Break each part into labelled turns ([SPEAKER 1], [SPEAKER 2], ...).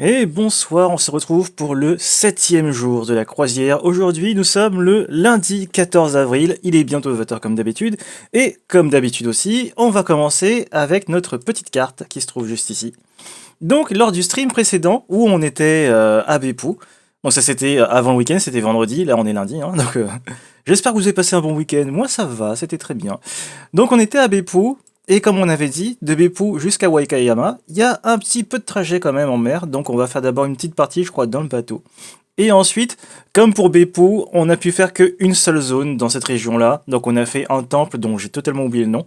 [SPEAKER 1] Et bonsoir, on se retrouve pour le 7e jour de la croisière. Aujourd'hui, nous sommes le lundi 14 avril, il est bientôt 20h comme d'habitude. Et comme d'habitude aussi, on va commencer avec notre petite carte qui se trouve juste ici. Donc, lors du stream précédent, où on était à Bepou, donc ça c'était avant le week-end, c'était vendredi, là on est lundi, hein, donc j'espère que vous avez passé un bon week-end. Moi ça va, c'était très bien. Donc on était à Beppu, et comme on avait dit, de Beppu jusqu'à Wakayama, il y a un petit peu de trajet quand même en mer, donc on va faire d'abord une petite partie, je crois, dans le bateau. Et ensuite, comme pour Beppu, on a pu faire qu'une seule zone dans cette région-là, donc on a fait un temple dont j'ai totalement oublié le nom,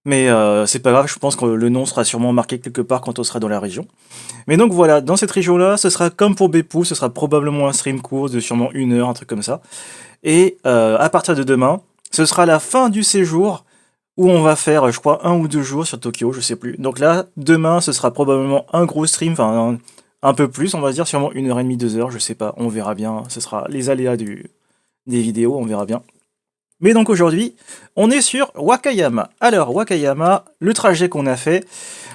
[SPEAKER 1] mais c'est pas grave, je pense que le nom sera sûrement marqué quelque part quand on sera dans la région. Mais donc voilà, dans cette région-là, ce sera comme pour Beppu, ce sera probablement un stream court de sûrement 1 heure, un truc comme ça. Et à partir de demain, ce sera la fin du séjour où on va faire, je crois, 1 ou 2 jours sur Tokyo, je sais plus. Donc là, demain, ce sera probablement un gros stream, enfin un peu plus, on va dire, sûrement 1 heure et demie, 2 heures, je sais pas, on verra bien. Ce sera les aléas des vidéos, on verra bien. Mais donc aujourd'hui, on est sur Wakayama. Alors, Wakayama, le trajet qu'on a fait,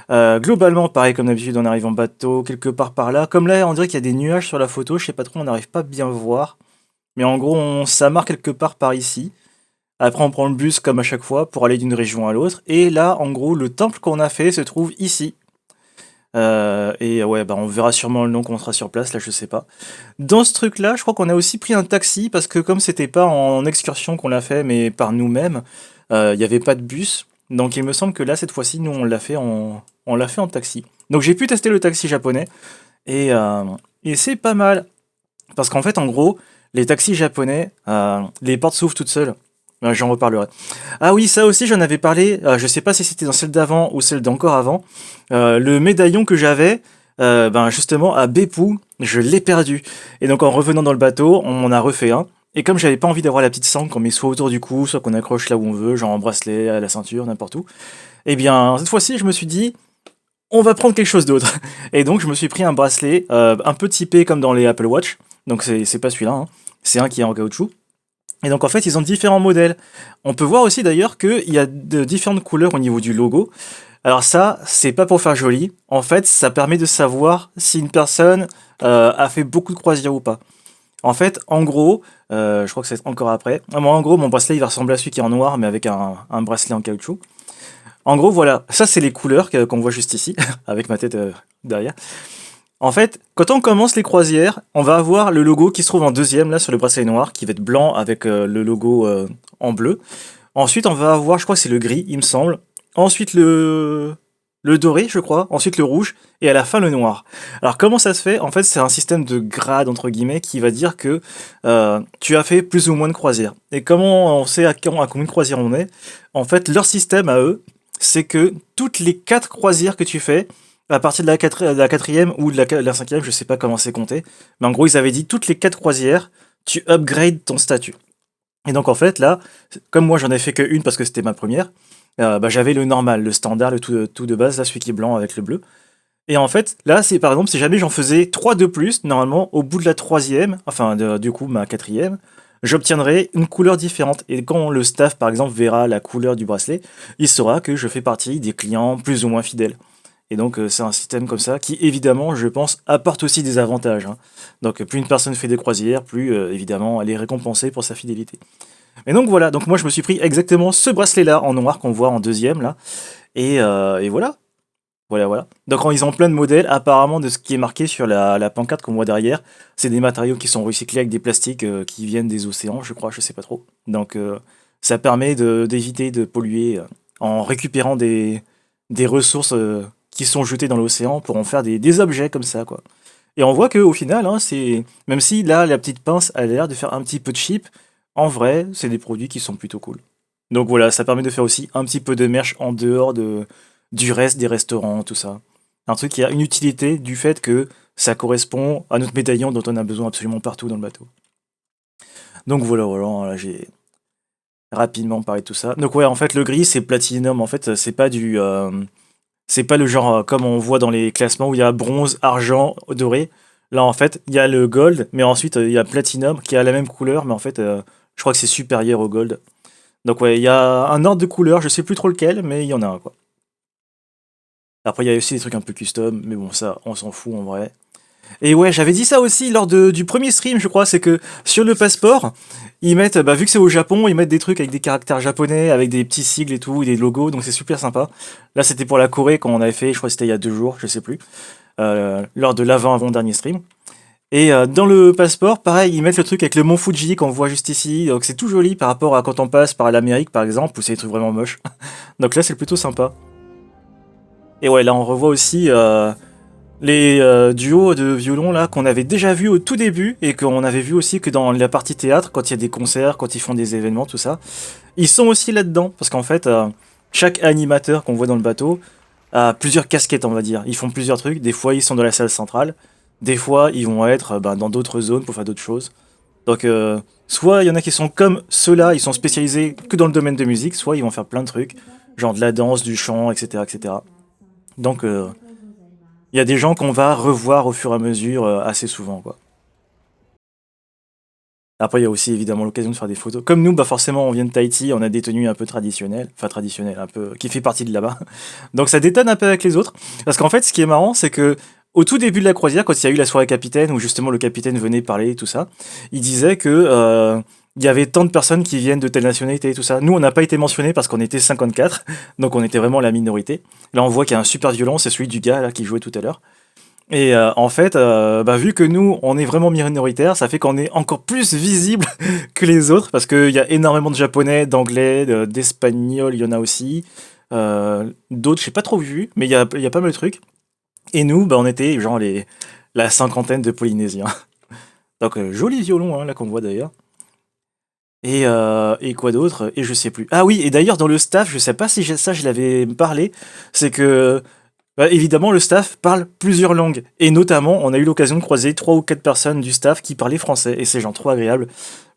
[SPEAKER 1] globalement, pareil comme d'habitude, on arrive en bateau, quelque part par là. Comme là, on dirait qu'il y a des nuages sur la photo, je sais pas trop, on n'arrive pas bien voir. Mais en gros, on s'amarre quelque part par ici. Après, on prend le bus comme à chaque fois pour aller d'une région à l'autre. Et là, en gros, le temple qu'on a fait se trouve ici. Et ouais, bah on verra sûrement le nom quand on sera sur place, là je sais pas. Dans ce truc-là, je crois qu'on a aussi pris un taxi parce que comme c'était pas en excursion qu'on l'a fait, mais par nous-mêmes, il n'y avait pas de bus. Donc il me semble que là, cette fois-ci, nous on l'a fait en taxi. Donc j'ai pu tester le taxi japonais et, euh, et c'est pas mal. Parce qu'en fait, en gros, les taxis japonais, les portes s'ouvrent toutes seules. J'en reparlerai. Ah oui, ça aussi, j'en avais parlé. Je sais pas si c'était dans celle d'avant ou celle d'encore avant. Le médaillon que j'avais, ben justement, à Beppu, je l'ai perdu. Et donc, en revenant dans le bateau, on en a refait un. Et comme j'avais pas envie d'avoir la petite sangle qu'on met soit autour du cou, soit qu'on accroche là où on veut, genre en bracelet, à la ceinture, n'importe où. Eh bien, cette fois-ci, je me suis dit, on va prendre quelque chose d'autre. Et donc, je me suis pris un bracelet un peu typé comme dans les Apple Watch. Donc, c'est pas celui-là, hein. C'est un qui est en caoutchouc. Et donc, en fait, ils ont différents modèles. On peut voir aussi d'ailleurs qu'il y a de différentes couleurs au niveau du logo. Alors, ça, c'est pas pour faire joli. En fait, ça permet de savoir si une personne a fait beaucoup de croisières ou pas. En fait, en gros, je crois que c'est encore après. Moi, en gros, mon bracelet, il va ressembler à celui qui est en noir, mais avec un bracelet en caoutchouc. En gros, voilà, ça c'est les couleurs qu'on voit juste ici, avec ma tête derrière. En fait, quand on commence les croisières, on va avoir le logo qui se trouve en deuxième, là, sur le bracelet noir, qui va être blanc avec le logo en bleu. Ensuite, on va avoir, je crois que c'est le gris, il me semble. Ensuite, le doré, je crois. Ensuite, le rouge. Et à la fin, le noir. Alors, comment ça se fait? En fait, c'est un système de grade, entre guillemets, qui va dire que tu as fait plus ou moins de croisières. Et comment on sait à combien de croisières on est? En fait, leur système à eux, c'est que toutes les 4 croisières que tu fais, à partir de la quatrième ou de la cinquième, je sais pas comment c'est compté, mais en gros, ils avaient dit toutes les 4 croisières, tu upgrades ton statut. Et donc, en fait, là, comme moi, j'en ai fait qu'une parce que c'était ma première, bah, j'avais le normal, le standard, le tout de base, là, celui qui est blanc avec le bleu. Et en fait, là, c'est par exemple, si jamais j'en faisais 3 de plus, normalement, au bout de la troisième, enfin, du coup, ma quatrième, j'obtiendrai une couleur différente. Et quand le staff, par exemple, verra la couleur du bracelet, il saura que je fais partie des clients plus ou moins fidèles. Et donc, c'est un système comme ça qui, évidemment, je pense, apporte aussi des avantages, hein. Donc, plus une personne fait des croisières, plus, évidemment, elle est récompensée pour sa fidélité. Et donc, voilà. Donc, moi, je me suis pris exactement ce bracelet-là en noir qu'on voit en deuxième, là. Et voilà. Voilà, voilà. Donc, quand ils ont plein de modèles, apparemment, de ce qui est marqué sur la pancarte qu'on voit derrière, c'est des matériaux qui sont recyclés avec des plastiques qui viennent des océans, je crois, je sais pas trop. Donc, ça permet d'éviter de polluer en récupérant des ressources qui sont jetées dans l'océan pour en faire des objets comme ça, quoi. Et on voit qu'au final, hein, même si là, la petite pince a l'air de faire un petit peu de cheap, en vrai, c'est des produits qui sont plutôt cool. Donc voilà, ça permet de faire aussi un petit peu de merch en dehors du reste des restaurants, tout ça. Un truc qui a une utilité du fait que ça correspond à notre médaillon dont on a besoin absolument partout dans le bateau. Donc voilà, voilà, là, j'ai rapidement parlé de tout ça. Donc ouais, en fait, le gris, c'est Platinum. En fait, c'est pas le genre comme on voit dans les classements où il y a bronze, argent, doré. Là, en fait, il y a le gold, mais ensuite, il y a Platinum qui a la même couleur, mais en fait, je crois que c'est supérieur au gold. Donc ouais, il y a un ordre de couleur, je sais plus trop lequel, mais il y en a un, quoi. Après, il y a aussi des trucs un peu custom, mais bon, ça, on s'en fout en vrai. Et ouais, j'avais dit ça aussi lors du premier stream, je crois, c'est que sur le passeport, ils mettent, bah, vu que c'est au Japon, ils mettent des trucs avec des caractères japonais, avec des petits sigles et tout, et des logos, donc c'est super sympa. Là, c'était pour la Corée quand on avait fait, je crois que c'était il y a 2 jours, je sais plus, lors de l'avant-avant-dernier stream. Et dans le passeport, pareil, ils mettent le truc avec le mont Fuji qu'on voit juste ici, donc c'est tout joli par rapport à quand on passe par l'Amérique, par exemple, où c'est des trucs vraiment moches. Donc là, c'est plutôt sympa. Et ouais, là, on revoit aussi les duos de violon là qu'on avait déjà vu au tout début et qu'on avait vu aussi que dans la partie théâtre quand il y a des concerts, quand ils font des événements, tout ça. Ils sont aussi là-dedans parce qu'en fait chaque animateur qu'on voit dans le bateau a plusieurs casquettes on va dire. Ils font plusieurs trucs. Des fois ils sont dans la salle centrale, des fois ils vont être dans d'autres zones pour faire d'autres choses. Donc soit il y en a qui sont comme ceux-là, ils sont spécialisés que dans le domaine de musique, soit ils vont faire plein de trucs, genre de la danse, du chant, etc. etc. Donc il y a des gens qu'on va revoir au fur et à mesure assez souvent, quoi. Après, il y a aussi évidemment l'occasion de faire des photos. Comme nous, bah forcément, on vient de Tahiti, on a des tenues un peu traditionnelles, enfin traditionnelles, un peu, qui fait partie de là-bas. Donc ça détonne un peu avec les autres. Parce qu'en fait, ce qui est marrant, c'est que au tout début de la croisière, quand il y a eu la soirée capitaine, où justement le capitaine venait parler et tout ça, il disait que il y avait tant de personnes qui viennent de telle nationalité et tout ça. Nous, on n'a pas été mentionnés parce qu'on était 54, donc on était vraiment la minorité. Là, on voit qu'il y a un super violon, c'est celui du gars là qui jouait tout à l'heure. Et en fait, bah, vu que nous, on est vraiment minoritaire, ça fait qu'on est encore plus visible que les autres, parce qu'il y a énormément de japonais, d'anglais, d'espagnols, il y en a aussi. D'autres, je sais pas trop vu, mais il y a pas mal de trucs. Et nous, bah, on était genre la cinquantaine de Polynésiens. Donc, joli violon, hein, là qu'on voit d'ailleurs. Et quoi d'autre? Et je sais plus. Ah oui, et d'ailleurs, dans le staff, je sais pas si ça, je l'avais parlé, c'est que bah, évidemment, le staff parle plusieurs langues. Et notamment, on a eu l'occasion de croiser 3 ou 4 personnes du staff qui parlaient français. Et c'est genre trop agréable.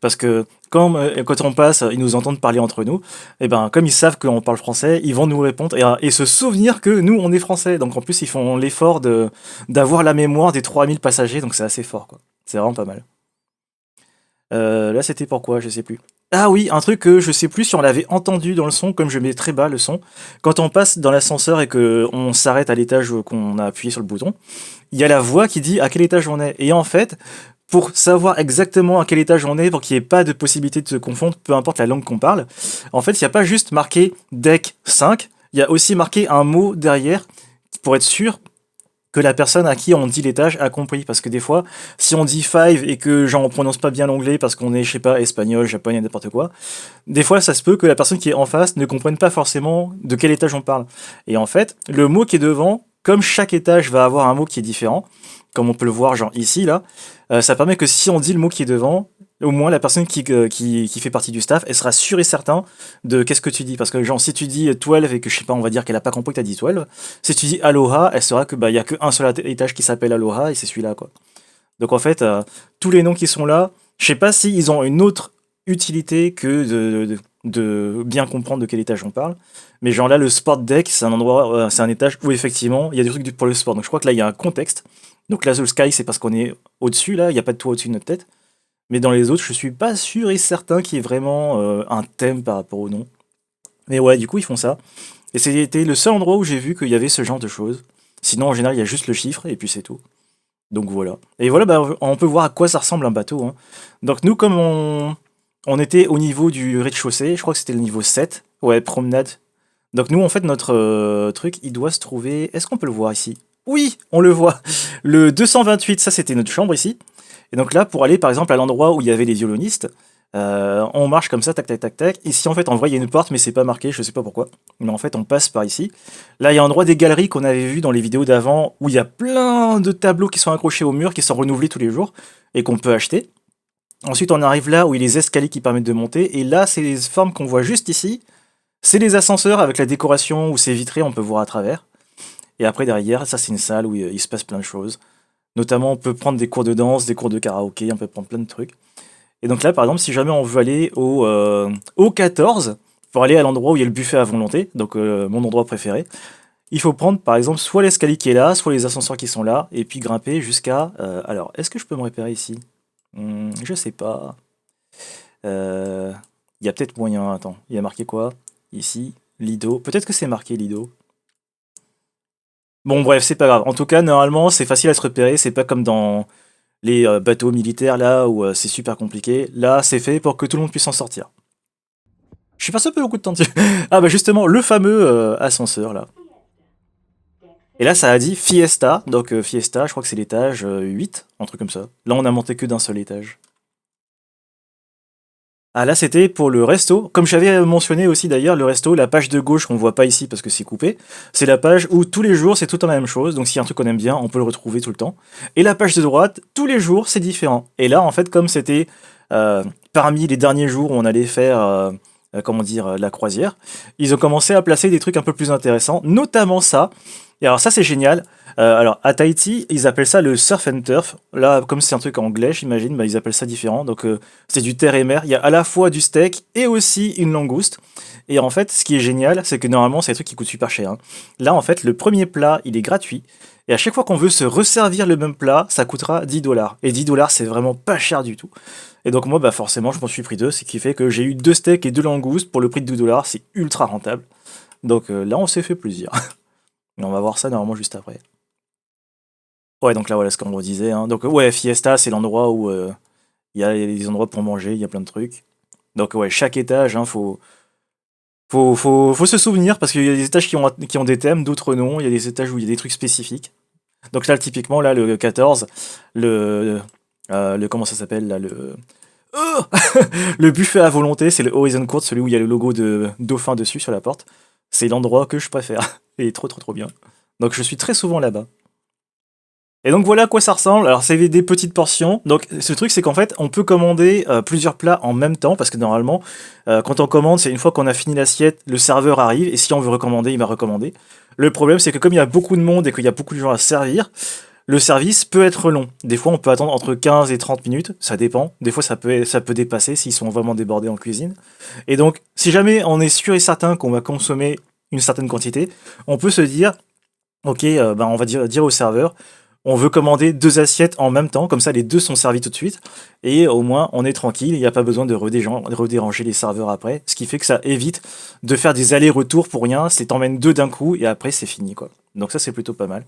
[SPEAKER 1] Parce que quand on passe, ils nous entendent parler entre nous. Et ben, comme ils savent qu'on parle français, ils vont nous répondre et se souvenir que nous, on est français. Donc en plus, ils font l'effort d'avoir la mémoire des 3000 passagers. Donc c'est assez fort, quoi. C'est vraiment pas mal. Là, c'était pourquoi, je sais plus. Ah oui, un truc que je sais plus si on l'avait entendu dans le son, comme je mets très bas le son. Quand on passe dans l'ascenseur et que on s'arrête à l'étage qu'on a appuyé sur le bouton, il y a la voix qui dit à quel étage on est. Et en fait, pour savoir exactement à quel étage on est, pour qu'il n'y ait pas de possibilité de se confondre, peu importe la langue qu'on parle, en fait, il n'y a pas juste marqué deck 5, il y a aussi marqué un mot derrière pour être sûr que la personne à qui on dit l'étage a compris. Parce que des fois, si on dit five et que genre on prononce pas bien l'anglais parce qu'on est, je sais pas, espagnol, japonais, n'importe quoi, des fois ça se peut que la personne qui est en face ne comprenne pas forcément de quel étage on parle. Et en fait, le mot qui est devant, comme chaque étage va avoir un mot qui est différent, comme on peut le voir genre ici, là, ça permet que si on dit le mot qui est devant, au moins la personne qui fait partie du staff, elle sera sûre et certain de qu'est-ce que tu dis. Parce que genre si tu dis 12 et que je sais pas, on va dire qu'elle a pas compris que t'as dit 12, si tu dis Aloha, elle saura que bah y a qu'un seul étage qui s'appelle Aloha et c'est celui-là quoi. Donc en fait, tous les noms qui sont là, je sais pas s'ils ont une autre utilité que de bien comprendre de quel étage on parle. Mais genre là, le sport deck, c'est un endroit, c'est un étage où effectivement il y a des trucs pour le sport. Donc je crois que là il y a un contexte. Donc là, The Sky, c'est parce qu'on est au-dessus, là, il n'y a pas de toit au-dessus de notre tête. Mais dans les autres, je suis pas sûr et certain qu'il y ait vraiment un thème par rapport au nom. Mais ouais, du coup, ils font ça. Et c'était le seul endroit où j'ai vu qu'il y avait ce genre de choses. Sinon, en général, il y a juste le chiffre et puis c'est tout. Donc voilà. Et voilà, bah, on peut voir à quoi ça ressemble un bateau, hein. Donc nous, comme on était au niveau du rez-de-chaussée, je crois que c'était le niveau 7. Ouais, promenade. Donc nous, en fait, notre truc, il doit se trouver... Est-ce qu'on peut le voir ici? Oui, on le voit. Le 228, ça c'était notre chambre ici. Et donc là, pour aller par exemple à l'endroit où il y avait les violonistes, on marche comme ça, tac, tac, tac, tac. Ici, en fait, en vrai, il y a une porte, mais c'est pas marqué, je sais pas pourquoi. Mais en fait, on passe par ici. Là, il y a un endroit des galeries qu'on avait vu dans les vidéos d'avant, où il y a plein de tableaux qui sont accrochés au mur, qui sont renouvelés tous les jours, et qu'on peut acheter. Ensuite, on arrive là où il y a les escaliers qui permettent de monter, et là, c'est les formes qu'on voit juste ici. C'est les ascenseurs avec la décoration où c'est vitré, on peut voir à travers. Et après, derrière, ça, c'est une salle où il se passe plein de choses. Notamment, on peut prendre des cours de danse, des cours de karaoké, on peut prendre plein de trucs. Et donc là, par exemple, si jamais on veut aller au 14, pour aller à l'endroit où il y a le buffet à volonté, donc mon endroit préféré, il faut prendre par exemple soit l'escalier qui est là, soit les ascenseurs qui sont là, et puis grimper jusqu'à... alors, est-ce que je peux me repérer ici? Je sais pas. Euh, Il y a peut-être moyen, attends, il y a marqué quoi? Ici, Lido. Peut-être que c'est marqué Lido. Bon, bref, c'est pas grave. En tout cas, normalement, c'est facile à se repérer. C'est pas comme dans les bateaux militaires, là, où c'est super compliqué. Là, c'est fait pour que tout le monde puisse s'en sortir. Je suis passé un peu beaucoup de temps dessus. Ah, bah justement, le fameux ascenseur, là. Et là, ça a dit Fiesta. Donc, Fiesta, je crois que c'est l'étage 8, un truc comme ça. Là, on a monté que d'un seul étage. Ah là c'était pour le resto. Comme j'avais mentionné aussi d'ailleurs, le resto, la page de gauche qu'on voit pas ici parce que c'est coupé, c'est la page où tous les jours c'est tout le temps la même chose. Donc s'il y a un truc qu'on aime bien, on peut le retrouver tout le temps. Et la page de droite, tous les jours c'est différent. Et là en fait comme c'était parmi les derniers jours où on allait faire comment dire la croisière, ils ont commencé à placer des trucs un peu plus intéressants, notamment ça. Et alors ça c'est génial. Alors à Tahiti, ils appellent ça le surf and turf. Là, comme c'est un truc anglais, j'imagine, bah, ils appellent ça différent. Donc c'est du terre et mer. Il y a à la fois du steak et aussi une langouste. Et en fait, ce qui est génial, c'est que normalement, c'est des trucs qui coûtent super cher, hein. Là, en fait, le premier plat, il est gratuit. Et à chaque fois qu'on veut se resservir le même plat, ça coûtera 10 dollars. Et 10 dollars, c'est vraiment pas cher du tout. Et donc moi, bah forcément, je m'en suis pris deux, ce qui fait que j'ai eu deux steaks et deux langoustes pour le prix de 2 dollars. C'est ultra rentable. Donc là, on s'est fait plaisir. Et on va voir ça normalement juste après. Ouais, donc là, voilà ce qu'on redisait, hein. Donc, ouais, Fiesta, c'est l'endroit où il y a des endroits pour manger, il y a plein de trucs. Donc, ouais, chaque étage, hein, faut se souvenir parce qu'il y a des étages qui ont des thèmes, d'autres non. Il y a des étages où il y a des trucs spécifiques. Donc, là, typiquement, là, le 14, comment ça s'appelle, là, Oh le buffet à volonté, c'est le Horizon Court, celui où il y a le logo de dauphin dessus sur la porte. C'est l'endroit que je préfère. Il est trop, trop, trop bien. Donc, je suis très souvent là-bas. Et donc voilà à quoi ça ressemble. Alors c'est des petites portions. Donc ce truc c'est qu'en fait on peut commander plusieurs plats en même temps parce que normalement quand on commande c'est une fois qu'on a fini l'assiette, le serveur arrive et si on veut recommander il va recommander. Le problème c'est que comme il y a beaucoup de monde et qu'il y a beaucoup de gens à servir, le service peut être long. Des fois on peut attendre entre 15 et 30 minutes, ça dépend. Des fois ça peut dépasser s'ils sont vraiment débordés en cuisine. Et donc si jamais on est sûr et certain qu'on va consommer une certaine quantité, on peut se dire ok, ben on va dire au serveur, on veut commander deux assiettes en même temps, comme ça les deux sont servis tout de suite, et au moins on est tranquille, il n'y a pas besoin de redéranger les serveurs après, ce qui fait que ça évite de faire des allers-retours pour rien, c'est t'emmènes deux d'un coup et après c'est fini quoi. Donc ça c'est plutôt pas mal.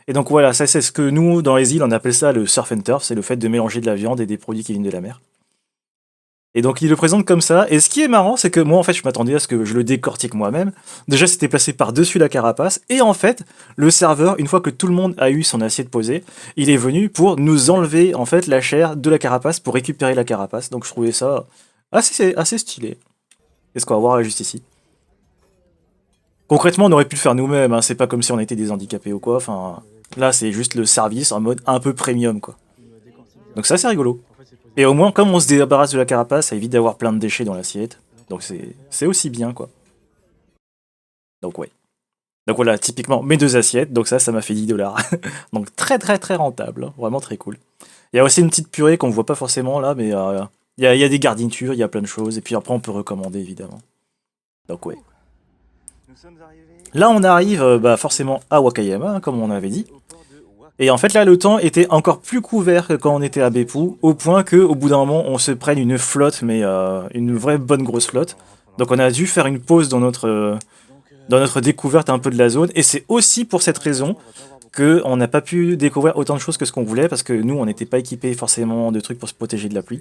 [SPEAKER 1] Et donc voilà, ça c'est ce que nous dans les îles on appelle ça le surf and turf, c'est le fait de mélanger de la viande et des produits qui viennent de la mer. Et donc il le présente comme ça. Et ce qui est marrant, c'est que moi en fait je m'attendais à ce que je le décortique moi-même. Déjà c'était placé par-dessus la carapace. Et en fait, le serveur, une fois que tout le monde a eu son assiette posée, il est venu pour nous enlever en fait la chair de la carapace pour récupérer la carapace. Donc je trouvais ça assez stylé. Qu'est-ce qu'on va voir là, juste ici? Concrètement, on aurait pu le faire nous-mêmes, hein. C'est pas comme si on était des handicapés ou quoi. Enfin, là c'est juste le service en mode un peu premium quoi. Donc ça c'est rigolo. Et au moins, comme on se débarrasse de la carapace, ça évite d'avoir plein de déchets dans l'assiette. Donc c'est aussi bien, quoi. Donc ouais. Donc voilà, typiquement, mes deux assiettes. Donc ça m'a fait 10 dollars. Donc très très très rentable, hein. Vraiment très cool. Il y a aussi une petite purée qu'on voit pas forcément là, mais il y a des garnitures, il y a plein de choses. Et puis après, on peut recommander, évidemment. Donc ouais. Là, on arrive bah, forcément à Wakayama, hein, comme on avait dit. Et en fait, là, le temps était encore plus couvert que quand on était à Beppu, au point que, au bout d'un moment, on se prenne une flotte, mais une vraie bonne grosse flotte. Donc, on a dû faire une pause dans notre découverte un peu de la zone. Et c'est aussi pour cette raison que on n'a pas pu découvrir autant de choses que ce qu'on voulait, parce que nous, on n'était pas équipés forcément de trucs pour se protéger de la pluie.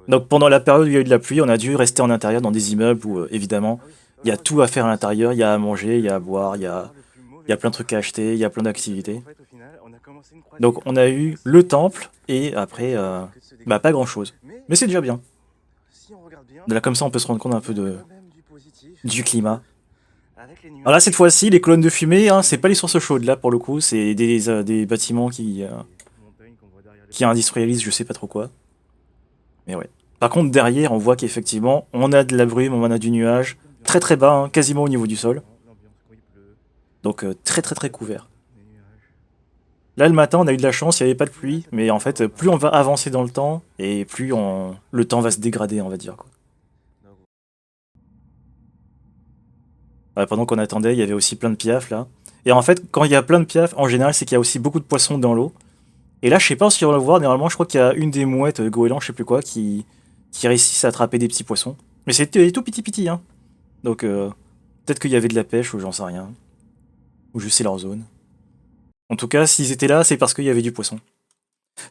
[SPEAKER 1] Donc, pendant la période où il y a eu de la pluie, on a dû rester en intérieur dans des immeubles où, évidemment, il y a tout à faire à l'intérieur. Il y a à manger, il y a à boire, il y a plein de trucs à acheter, il y a plein d'activités. Donc on a eu le temple et après, bah pas grand chose. Mais c'est déjà bien. De là comme ça on peut se rendre compte un peu du climat. Alors là cette fois-ci les colonnes de fumée, hein, c'est pas les sources chaudes là pour le coup, c'est des bâtiments qui industrialisent je sais pas trop quoi. Mais ouais. Par contre derrière on voit qu'effectivement on a de la brume, on a du nuage, très très bas, hein, quasiment au niveau du sol. Donc très très très couvert. Là, le matin, on a eu de la chance, il n'y avait pas de pluie, mais en fait, plus on va avancer dans le temps, et plus le temps va se dégrader, on va dire, quoi. Ouais, pendant qu'on attendait, il y avait aussi plein de piafs, là. Et en fait, quand il y a plein de piafs, en général, c'est qu'il y a aussi beaucoup de poissons dans l'eau. Et là, je sais pas si on va le voir, normalement, je crois qu'il y a une des mouettes, goélands, je sais plus quoi, qui réussissent à attraper des petits poissons. Mais c'est tout petit petit, hein. Donc, peut-être qu'il y avait de la pêche, ou j'en sais rien. Ou juste c'est leur zone. En tout cas, s'ils étaient là, c'est parce qu'il y avait du poisson.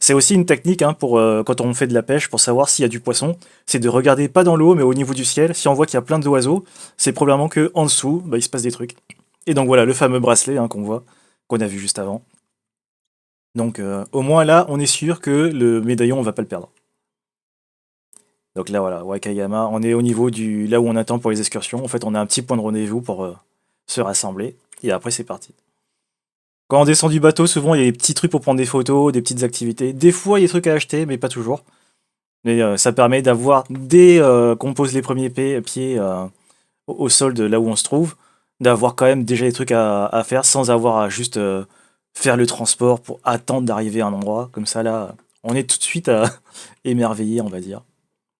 [SPEAKER 1] C'est aussi une technique hein, pour quand on fait de la pêche, pour savoir s'il y a du poisson, c'est de regarder pas dans l'eau, mais au niveau du ciel. Si on voit qu'il y a plein d'oiseaux, c'est probablement que en dessous, bah, il se passe des trucs. Et donc voilà, le fameux bracelet hein, qu'on voit, qu'on a vu juste avant. Donc au moins là, on est sûr que le médaillon, on va pas le perdre. Donc là voilà, Wakayama, on est au niveau du là où on attend pour les excursions. En fait, on a un petit point de rendez-vous pour se rassembler. Et après, c'est parti. Quand on descend du bateau, souvent il y a des petits trucs pour prendre des photos, des petites activités. Des fois, il y a des trucs à acheter, mais pas toujours. Mais ça permet d'avoir, dès qu'on pose les premiers pieds au sol de là où on se trouve, d'avoir quand même déjà des trucs à faire sans avoir à juste faire le transport pour attendre d'arriver à un endroit. Comme ça, là, on est tout de suite émerveillé, on va dire.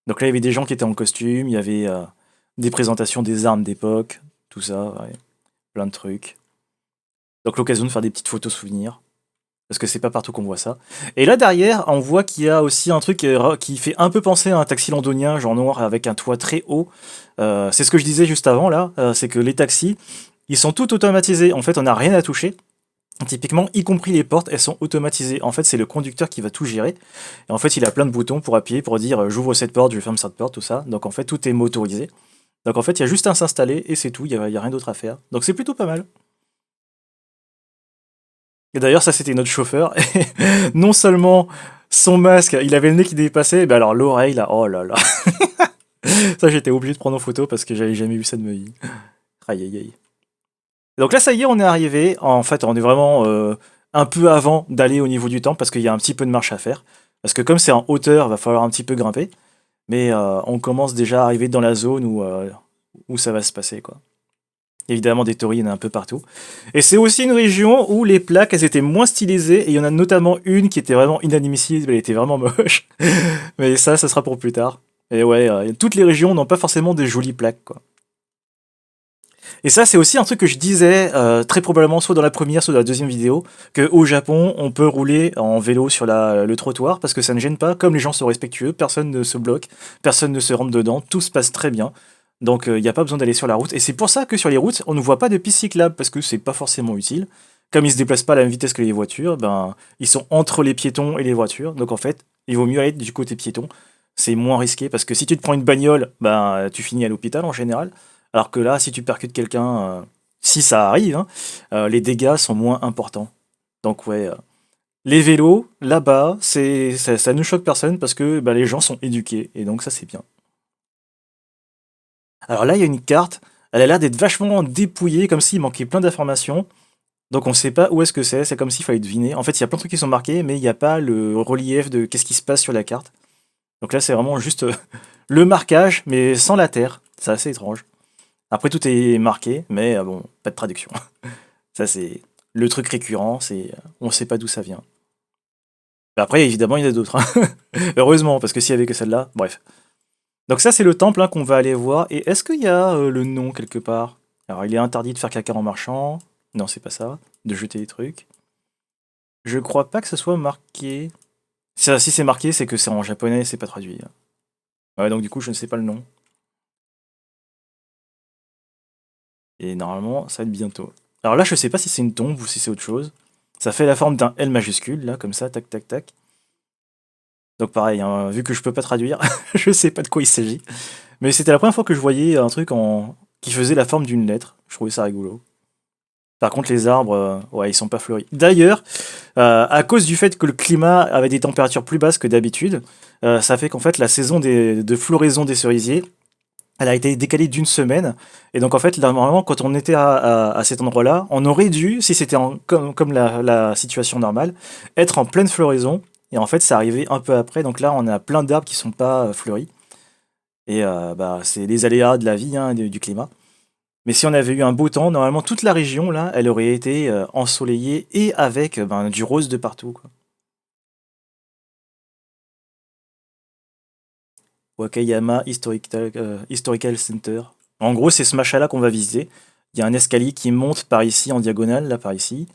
[SPEAKER 1] Donc là, il y avait des gens qui étaient en costume, il y avait des présentations des armes d'époque, tout ça, ouais, plein de trucs. Donc l'occasion de faire des petites photos souvenirs. Parce que c'est pas partout qu'on voit ça. Et là derrière, on voit qu'il y a aussi un truc qui fait un peu penser à un taxi londonien, genre noir avec un toit très haut. C'est ce que je disais juste avant là, c'est que les taxis, ils sont tout automatisés. En fait, on n'a rien à toucher. Typiquement, y compris les portes, elles sont automatisées. En fait, c'est le conducteur qui va tout gérer. Et en fait, il a plein de boutons pour appuyer, pour dire j'ouvre cette porte, je ferme cette porte, tout ça. Donc en fait, tout est motorisé. Donc en fait, il y a juste à s'installer et c'est tout, il y a rien d'autre à faire. Donc c'est plutôt pas mal. Et d'ailleurs, ça, c'était notre chauffeur. Et non seulement son masque, il avait le nez qui dépassait, mais alors l'oreille, là, oh là là. Ça, j'étais obligé de prendre en photo parce que j'avais jamais vu ça de ma vie. Aïe, aïe, aïe. Donc là, ça y est, on est arrivé. En fait, on est vraiment un peu avant d'aller au niveau du temple parce qu'il y a un petit peu de marche à faire. Parce que comme c'est en hauteur, va falloir un petit peu grimper. Mais on commence déjà à arriver dans la zone où ça va se passer, quoi. Évidemment, des torii, il y en a un peu partout. Et c'est aussi une région où les plaques, elles étaient moins stylisées. Et il y en a notamment une qui était vraiment inadmissible, elle était vraiment moche. Mais ça sera pour plus tard. Et ouais, toutes les régions n'ont pas forcément des jolies plaques, quoi. Et ça, c'est aussi un truc que je disais, très probablement, soit dans la première, soit dans la deuxième vidéo, qu'au Japon, on peut rouler en vélo sur le trottoir parce que ça ne gêne pas. Comme les gens sont respectueux, personne ne se bloque, personne ne se rentre dedans, tout se passe très bien. Donc, il n'y a pas besoin d'aller sur la route. Et c'est pour ça que sur les routes, on ne voit pas de pistes cyclables parce que c'est pas forcément utile. Comme ils se déplacent pas à la même vitesse que les voitures, ben, ils sont entre les piétons et les voitures. Donc, en fait, il vaut mieux aller du côté piéton. C'est moins risqué parce que si tu te prends une bagnole, ben, tu finis à l'hôpital en général. Alors que là, si tu percutes quelqu'un, si ça arrive, hein, les dégâts sont moins importants. Donc ouais, les vélos, là-bas, ça ne choque personne parce que bah, les gens sont éduqués. Et donc ça, c'est bien. Alors là, il y a une carte. Elle a l'air d'être vachement dépouillée, comme s'il manquait plein d'informations. Donc on ne sait pas où est-ce que c'est comme s'il fallait deviner. En fait, il y a plein de trucs qui sont marqués, mais il n'y a pas le relief de qu'est-ce qui se passe sur la carte. Donc là, c'est vraiment juste le marquage, mais sans la terre. C'est assez étrange. Après, tout est marqué, mais bon, pas de traduction. Ça, c'est le truc récurrent, c'est on sait pas d'où ça vient. Mais après, évidemment, il y en a d'autres, hein. Heureusement, parce que s'il y avait que celle-là, bref. Donc ça, c'est le temple hein, qu'on va aller voir. Et est-ce qu'il y a le nom quelque part? Alors, il est interdit de faire caca en marchant. Non, c'est pas ça. De jeter des trucs. Je crois pas que ce soit marqué. Si c'est marqué, c'est que c'est en japonais, c'est pas traduit, hein. Ouais, donc du coup, je ne sais pas le nom. Et normalement, ça va être bientôt. Alors là, je sais pas si c'est une tombe ou si c'est autre chose. Ça fait la forme d'un L majuscule, là, comme ça, tac, tac, tac. Donc pareil, hein, vu que je peux pas traduire, je sais pas de quoi il s'agit. Mais c'était la première fois que je voyais un truc qui faisait la forme d'une lettre. Je trouvais ça rigolo. Par contre, les arbres, ouais, ils sont pas fleuris. D'ailleurs, à cause du fait que le climat avait des températures plus basses que d'habitude, ça fait qu'en fait, la saison de floraison des cerisiers, elle a été décalée d'une semaine. Et donc, en fait, là, normalement, quand on était à cet endroit-là, on aurait dû, si c'était comme la situation normale, être en pleine floraison. Et en fait, ça arrivait un peu après. Donc là, on a plein d'arbres qui sont pas fleuris. Et bah, c'est les aléas de la vie, hein, du climat. Mais si on avait eu un beau temps, normalement, toute la région, là, elle aurait été ensoleillée et avec ben, du rose de partout, quoi. Wakayama Historical Center. En gros, c'est ce machin-là qu'on va visiter. Il y a un escalier qui monte par ici, en diagonale, là, par ici.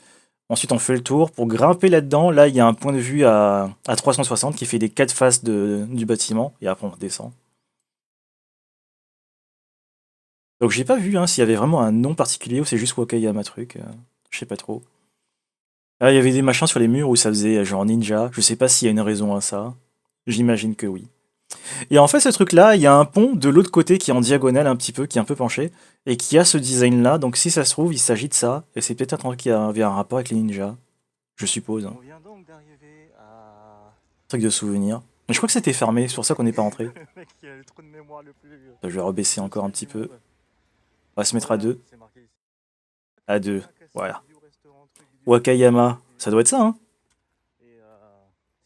[SPEAKER 1] Ensuite, on fait le tour. Pour grimper là-dedans, là, il y a un point de vue à 360 qui fait les quatre faces du bâtiment. Et après, on redescend. Donc, j'ai pas vu hein, s'il y avait vraiment un nom particulier ou c'est juste Wakayama truc. Je sais pas trop. Ah, il y avait des machins sur les murs où ça faisait genre ninja. Je sais pas s'il y a une raison à ça. J'imagine que oui. Et en fait, ce truc-là, il y a un pont de l'autre côté qui est en diagonale un petit peu, qui est un peu penché, et qui a ce design-là. Donc si ça se trouve, il s'agit de ça. Et c'est peut-être un truc qui avait un rapport avec les ninjas. Je suppose, hein.
[SPEAKER 2] On vient donc d'arriver à.
[SPEAKER 1] Truc de souvenir. Mais je crois que c'était fermé, c'est pour ça qu'on n'est pas rentré.
[SPEAKER 2] Le mec qui a le trou de mémoire le plus
[SPEAKER 1] Je vais rebaisser encore un
[SPEAKER 2] absolu
[SPEAKER 1] petit
[SPEAKER 2] du
[SPEAKER 1] peu.
[SPEAKER 2] monde.
[SPEAKER 1] On va se
[SPEAKER 2] Ah
[SPEAKER 1] mettre à
[SPEAKER 2] voilà,
[SPEAKER 1] deux.
[SPEAKER 2] c'est marqué ici.
[SPEAKER 1] À deux.
[SPEAKER 2] Ah,
[SPEAKER 1] Voilà.
[SPEAKER 2] casse-croûte du restaurant, truc du
[SPEAKER 1] Wakayama. Ça doit être ça, hein.
[SPEAKER 2] Et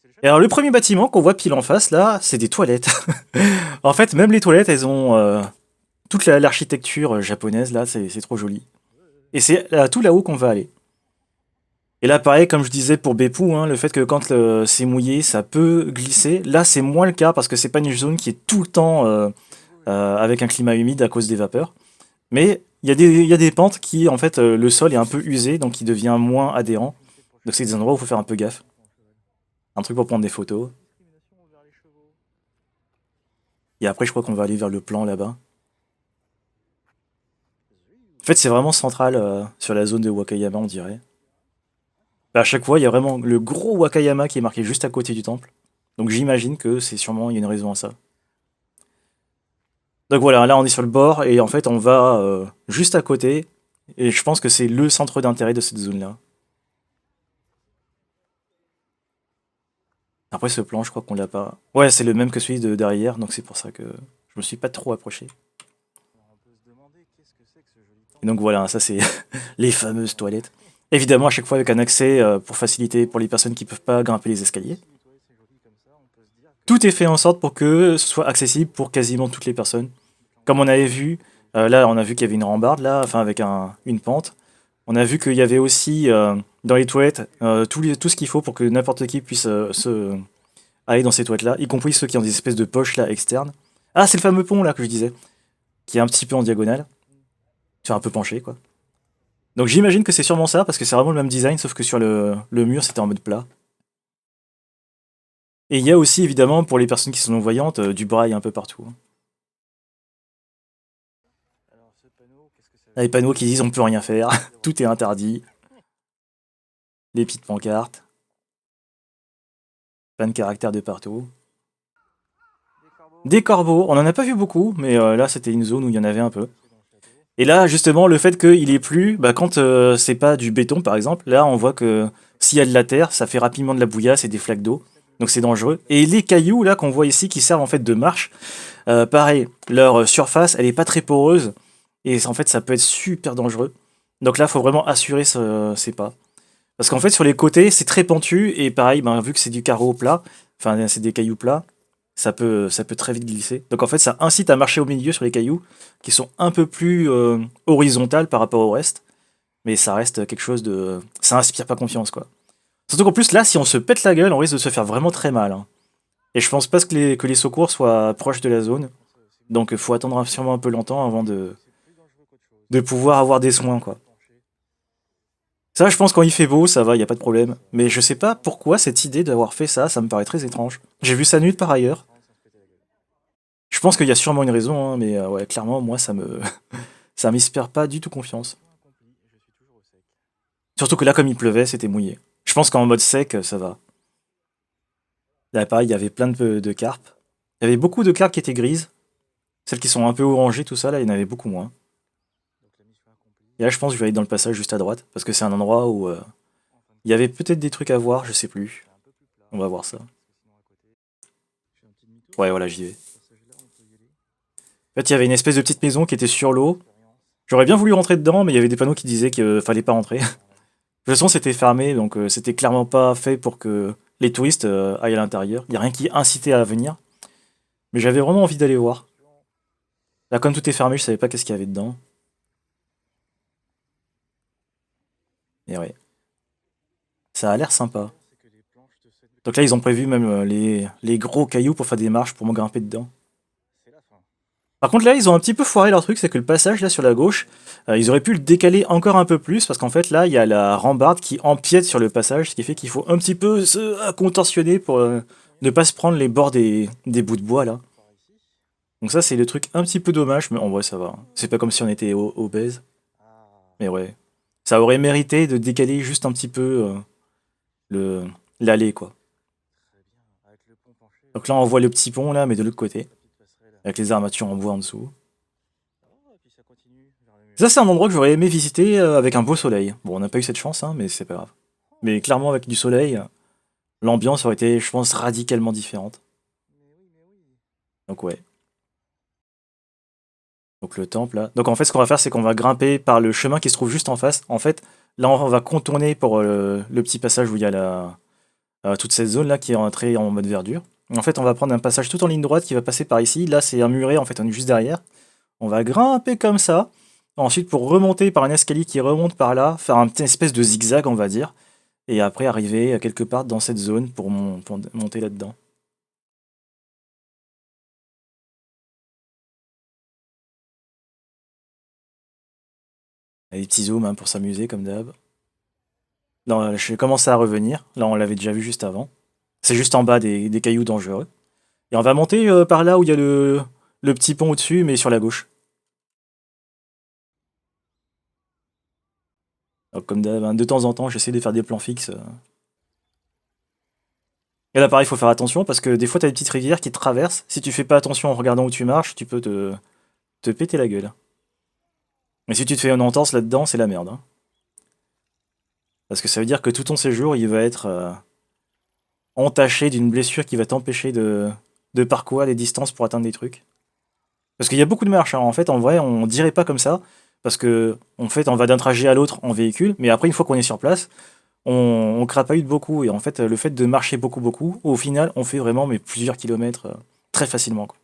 [SPEAKER 2] c'est le
[SPEAKER 1] Et
[SPEAKER 2] chef
[SPEAKER 1] alors,
[SPEAKER 2] qui
[SPEAKER 1] le
[SPEAKER 2] dit.
[SPEAKER 1] premier bâtiment qu'on voit pile en face, là, c'est des toilettes. En fait, même les toilettes, elles ont toute l'architecture japonaise, là, c'est trop joli. Et c'est tout là-haut qu'on va aller. Et là, pareil, comme je disais pour Beppu, hein, le fait que quand c'est mouillé, ça peut glisser. Là, c'est moins le cas parce que c'est pas une zone qui est tout le temps avec un climat humide à cause des vapeurs. Mais il y a des pentes qui, en fait, le sol est un peu usé, donc il devient moins adhérent. Donc c'est des endroits où il faut faire un peu gaffe. Un truc pour prendre des photos.
[SPEAKER 2] Discrimination envers les chevaux.
[SPEAKER 1] Et après, je crois qu'on va aller vers le plan là-bas. En fait, c'est vraiment central sur la zone de Wakayama, on dirait. Bah, à chaque fois, il y a vraiment le gros Wakayama qui est marqué juste à côté du temple. Donc j'imagine que c'est sûrement, il y a une raison à ça. Donc voilà, là on est sur le bord et en fait on va juste à côté. Et je pense que c'est le centre d'intérêt de cette zone-là. Après ce plan, je crois qu'on l'a pas. Ouais, c'est le même que celui de derrière, donc c'est pour ça que je me suis pas trop approché.
[SPEAKER 2] Alors on peut se demander qu'est-ce que c'est que ce joli
[SPEAKER 1] Et
[SPEAKER 2] temple.
[SPEAKER 1] donc voilà, ça c'est les fameuses toilettes.
[SPEAKER 2] Bon,
[SPEAKER 1] Évidemment, à chaque fois avec un accès pour faciliter pour les personnes qui peuvent pas grimper les escaliers.
[SPEAKER 2] si les toilettes c'est joli comme ça, on peut se dire que
[SPEAKER 1] Tout est fait en sorte pour que ce soit accessible pour quasiment toutes les personnes. Comme on avait vu, là on a vu qu'il y avait une rambarde là, enfin avec une pente. On a vu qu'il y avait aussi dans les toilettes tout ce qu'il faut pour que n'importe qui puisse aller dans ces toilettes-là, y compris ceux qui ont des espèces de poches là externes. Ah, c'est le fameux pont là que je disais, qui est un petit peu en diagonale, sur un peu penché quoi. Donc j'imagine que c'est sûrement ça, parce que c'est vraiment le même design, sauf que sur le mur c'était en mode plat. Et il y a aussi évidemment pour les personnes qui sont non-voyantes du braille un peu partout, hein.
[SPEAKER 2] alors ce panneau, qu'est-ce que ça veut
[SPEAKER 1] Les
[SPEAKER 2] dire?
[SPEAKER 1] panneaux qui disent on peut rien faire,
[SPEAKER 2] Zéro
[SPEAKER 1] tout est
[SPEAKER 2] accès.
[SPEAKER 1] interdit, les petites pancartes, plein de caractères de partout.
[SPEAKER 2] Des corbeaux.
[SPEAKER 1] Des corbeaux, on en a pas vu beaucoup, mais là c'était une zone où il y en avait un peu.
[SPEAKER 2] Entrer dans le château.
[SPEAKER 1] Et là, justement, le fait qu'il ait plu, bah, quand c'est pas du béton, par exemple, là, on voit que s'il y a de la terre, ça fait rapidement de la bouillasse et des flaques d'eau. Donc c'est dangereux. Et les cailloux, là, qu'on voit ici, qui servent en fait de marche, pareil, leur surface, elle est pas très poreuse. Et en fait, ça peut être super dangereux. Donc là, faut vraiment assurer ses pas. Parce qu'en fait, sur les côtés, c'est très pentu. Et pareil, ben, vu que c'est du carreau plat, enfin, c'est des cailloux plats, ça peut très vite glisser. Donc en fait, ça incite à marcher au milieu sur les cailloux, qui sont un peu plus horizontales par rapport au reste. Mais ça reste quelque chose de... Ça inspire pas confiance, quoi. Surtout qu'en plus, là, si on se pète la gueule, on risque de se faire vraiment très mal, hein. Et je pense pas que les secours soient proches de la zone.
[SPEAKER 2] Par contre, c'est
[SPEAKER 1] Donc il
[SPEAKER 2] limite.
[SPEAKER 1] faut attendre sûrement un peu longtemps avant
[SPEAKER 2] C'est plus dangereux qu'autre chose.
[SPEAKER 1] de pouvoir avoir des
[SPEAKER 2] Là,
[SPEAKER 1] soins,
[SPEAKER 2] on
[SPEAKER 1] quoi.
[SPEAKER 2] est penché.
[SPEAKER 1] Ça, je pense quand il fait beau, ça va, y a pas de problème.
[SPEAKER 2] Ça va.
[SPEAKER 1] Mais je sais pas pourquoi cette idée d'avoir fait ça, ça me paraît très étrange. J'ai vu ça nulle part ailleurs.
[SPEAKER 2] Prendre sans se péter la gueule.
[SPEAKER 1] Je pense qu'il y a sûrement une raison, hein, mais ouais, clairement, moi, ça m'inspire pas du tout confiance.
[SPEAKER 2] Mission accomplie. Je suis toujours au sec.
[SPEAKER 1] Surtout que là, comme il pleuvait, c'était mouillé. Je pense qu'en mode sec, ça va. Là, pareil, il y avait plein de carpes. Il y avait beaucoup de carpes qui étaient grises. Celles qui sont un peu orangées, tout ça, là, il y en avait beaucoup moins.
[SPEAKER 2] Donc la mission accomplie.
[SPEAKER 1] Et là, je pense que je vais aller dans le passage juste à droite, parce que c'est un endroit où
[SPEAKER 2] En fin de
[SPEAKER 1] il y avait
[SPEAKER 2] compte,
[SPEAKER 1] peut-être des trucs à voir, je sais
[SPEAKER 2] on va
[SPEAKER 1] plus.
[SPEAKER 2] faire un peu plus plat.
[SPEAKER 1] On va voir ça.
[SPEAKER 2] Parce que sinon à côté. Je fais un petit demi-tour.
[SPEAKER 1] Ouais, voilà, j'y vais.
[SPEAKER 2] Ce passage-là, on peut y aller.
[SPEAKER 1] En fait, il y avait une espèce de petite maison qui était sur l'eau.
[SPEAKER 2] Expérience.
[SPEAKER 1] J'aurais bien voulu rentrer dedans, mais il y avait des panneaux qui disaient qu'il fallait pas rentrer. De
[SPEAKER 2] Par là.
[SPEAKER 1] toute façon, c'était fermé, donc c'était clairement pas fait pour que les touristes aillent à l'intérieur. Il y a rien qui incitait à venir. Mais j'avais vraiment envie d'aller voir.
[SPEAKER 2] Attention.
[SPEAKER 1] Là, comme tout est fermé, je savais pas qu'est-ce qu'il y avait dedans. Et ouais, ça a l'air
[SPEAKER 2] Ce qui est
[SPEAKER 1] sympa.
[SPEAKER 2] bien, c'est que les planches te cèdent.
[SPEAKER 1] Donc là, ils ont prévu même les gros cailloux pour faire des marches pour me grimper dedans.
[SPEAKER 2] C'est la fin.
[SPEAKER 1] Par contre, là, ils ont un petit peu foiré leur truc, c'est que le passage là sur la gauche, ils auraient pu le décaler encore un peu plus parce qu'en fait, là, il y a la rambarde qui empiète sur le passage, ce qui fait qu'il faut un petit peu se contorsionner pour ne
[SPEAKER 2] Attention.
[SPEAKER 1] pas se prendre les bords des bouts de bois là.
[SPEAKER 2] Par ici.
[SPEAKER 1] Donc ça, c'est le truc un petit peu dommage, mais en vrai, ça va. C'est pas comme si on était obèse,
[SPEAKER 2] Ah.
[SPEAKER 1] mais ouais. Ça aurait mérité de décaler juste un petit peu. le l'allée, quoi.
[SPEAKER 2] Très bien. Avec le pont penché,
[SPEAKER 1] Donc là, on voit le petit pont, là, mais de l'autre
[SPEAKER 2] la
[SPEAKER 1] côté,
[SPEAKER 2] petite passerelle.
[SPEAKER 1] avec les armatures en bois en dessous.
[SPEAKER 2] Oh, et puis ça continue vers le mur.
[SPEAKER 1] Ça, c'est un endroit que j'aurais aimé visiter avec un beau soleil. Bon, on n'a pas eu cette chance, hein, mais c'est pas grave. Mais
[SPEAKER 2] Oh,
[SPEAKER 1] clairement, avec du soleil, l'ambiance aurait été, je pense, radicalement différente.
[SPEAKER 2] mais oui, mais oui.
[SPEAKER 1] Donc ouais. Donc le temple, là. Donc en fait, ce qu'on va faire, c'est qu'on va grimper par le chemin qui se trouve juste en face. En fait, là, on va contourner pour le petit passage où il y a toute cette zone-là qui est entrée en mode verdure. En fait, on va prendre un passage tout en ligne droite qui va passer par ici. Là, c'est un muret, en fait, on est juste derrière. On va grimper comme ça. Ensuite, pour remonter par un escalier qui remonte par là, faire un petit espèce de zigzag, on va dire. Et après, arriver quelque part dans cette zone pour monter là-dedans. Des petits zooms hein, pour s'amuser, comme d'hab. Non, je vais commencer à revenir. Là, on l'avait déjà vu juste avant. C'est juste en bas des cailloux dangereux. Et on va monter par là où il y a le petit pont au-dessus, mais sur la gauche. Donc, comme d'hab, hein, de temps en temps, j'essaie de faire des plans fixes. Et là, pareil, il faut faire attention parce que des fois, tu as des petites rivières qui te traversent. Si tu fais pas attention en regardant où tu marches, tu peux te péter la gueule. Mais si tu te fais une entorse là-dedans, c'est la merde, hein. Parce que ça veut dire que tout ton séjour, il va être entaché d'une blessure qui va t'empêcher de parcourir les distances pour atteindre des trucs. Parce qu'il y a beaucoup de marches, hein. En fait, en vrai, on dirait pas comme ça. Parce que, en fait, on va d'un trajet à l'autre en véhicule. Mais après, une fois qu'on est sur place, on crapahute beaucoup. Et en fait, le fait de marcher beaucoup, beaucoup, au final, on fait vraiment mais plusieurs kilomètres très facilement, quoi.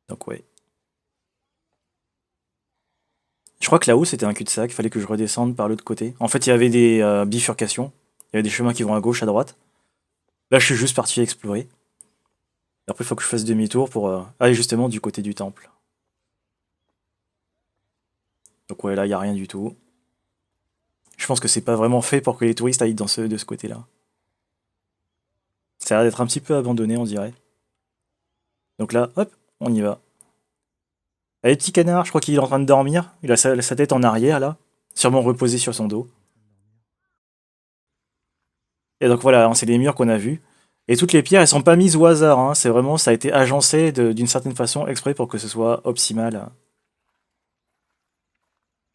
[SPEAKER 1] Donc, ouais. Je crois que là-haut, c'était un cul-de-sac. Il fallait que je redescende par l'autre côté. En fait, il y avait des bifurcations. Il y avait des chemins qui vont à gauche, à droite. Là, je suis juste parti explorer. Et après, il faut que je fasse demi-tour pour aller justement du côté du temple. Donc, ouais, là, il n'y a rien du tout. Je pense que c'est pas vraiment fait pour que les touristes aillent de ce côté-là. Ça a l'air d'être un petit peu abandonné, on dirait. Donc là, hop, on y va. Allez, petit canard, je crois qu'il est en train de dormir. Il a sa tête en arrière, là. Sûrement reposée sur son dos.
[SPEAKER 2] Il est en train de dormir.
[SPEAKER 1] Et donc voilà, hein, c'est les murs qu'on a vus. Et toutes les pierres, elles sont pas mises au hasard, hein. C'est vraiment, ça a été agencé d'une certaine façon, exprès pour que ce soit optimal.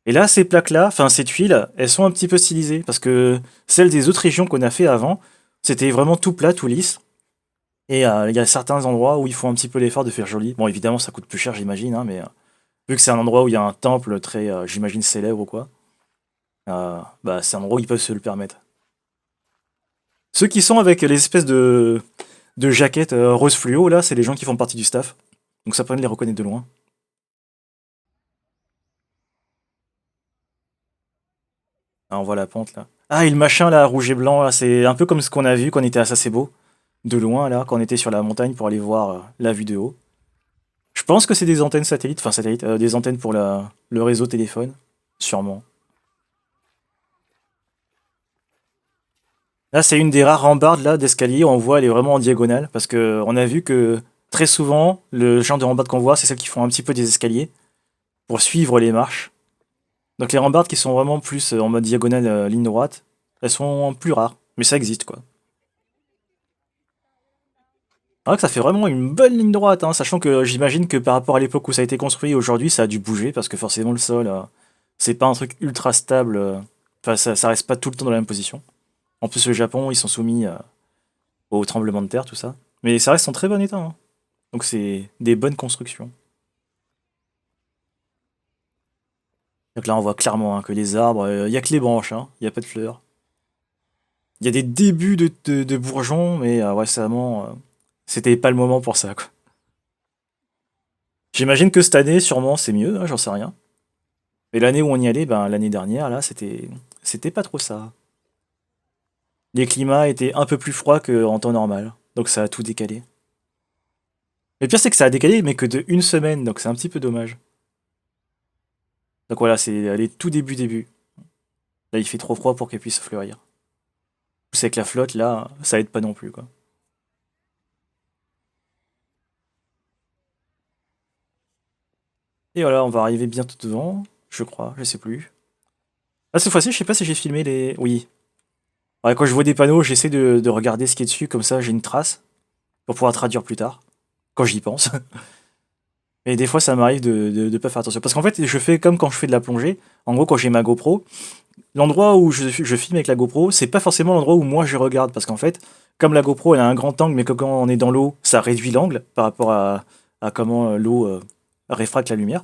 [SPEAKER 1] Et là, ces plaques-là, enfin ces tuiles, elles sont un petit peu stylisées. Parce que celles des autres régions qu'on a fait avant, c'était vraiment tout plat, tout lisse. Et il y a certains endroits où il faut un petit peu l'effort de faire joli. Bon, évidemment, ça coûte plus cher, j'imagine, hein, mais vu que c'est un endroit où il y a un temple très, j'imagine, célèbre ou quoi, bah, c'est un endroit où ils peuvent se le permettre. Ceux qui sont avec les espèces de jaquettes rose fluo, là, c'est les gens qui font partie du staff. Donc ça permet de les reconnaître de loin. Ah, on voit la pente, là. Ah, et le machin, là, rouge et blanc, là, c'est un peu comme ce qu'on a vu quand on était à Sasebo, de loin, là, quand on était sur la montagne pour aller voir la vue de haut. Je pense que c'est des antennes satellites, enfin satellites, des antennes pour le réseau téléphone, sûrement. Là, c'est une des rares rambardes là d'escalier où on voit elle est vraiment en diagonale parce que on a vu que très souvent le genre de rambarde qu'on voit, c'est celles qui font un petit peu des escaliers pour suivre les marches. Donc les rambardes qui sont vraiment plus en mode diagonale ligne droite, elles sont plus rares, mais ça existe quoi. C'est vrai que ça fait vraiment une bonne ligne droite, hein, sachant que j'imagine que par rapport à l'époque où ça a été construit, aujourd'hui ça a dû bouger parce que forcément le sol, c'est pas un truc ultra stable. Enfin, ça reste pas tout le temps dans la même position. En plus, le Japon, ils sont soumis au tremblement de terre, tout ça. Mais ça reste en très bon état, hein. Donc c'est des bonnes constructions. Donc là, on voit clairement hein, que les arbres, il n'y a que les branches, hein, il n'y a pas de fleurs. Il y a des débuts de bourgeons, mais récemment, c'était pas le moment pour ça, quoi. J'imagine que cette année, sûrement, c'est mieux, hein, j'en sais rien. Mais l'année où on y allait, ben, l'année dernière, là, c'était pas trop ça. Les climats étaient un peu plus froids qu'en temps normal, donc ça a tout décalé. Le pire, c'est que ça a décalé, mais que de une semaine, donc c'est un petit peu dommage. Donc voilà, c'est les tout début. Là, il fait trop froid pour qu'elle puisse fleurir. Plus avec la flotte, là, ça aide pas non plus, quoi. Et voilà, on va arriver bientôt devant, je crois, je sais plus. Ah, cette fois-ci, je sais pas si j'ai filmé les... Oui. Ouais, quand je vois des panneaux, j'essaie de regarder ce qui est dessus, comme ça j'ai une trace, pour pouvoir traduire plus tard, quand j'y pense. Et des fois, ça m'arrive de pas faire attention. Parce qu'en fait, je fais comme quand je fais de la plongée. En gros, quand j'ai ma GoPro, l'endroit où je filme avec la GoPro, c'est pas forcément l'endroit où moi je regarde. Parce qu'en fait, comme la GoPro, elle a un grand angle, mais que quand on est dans l'eau, ça réduit l'angle par rapport à comment l'eau réfracte la lumière.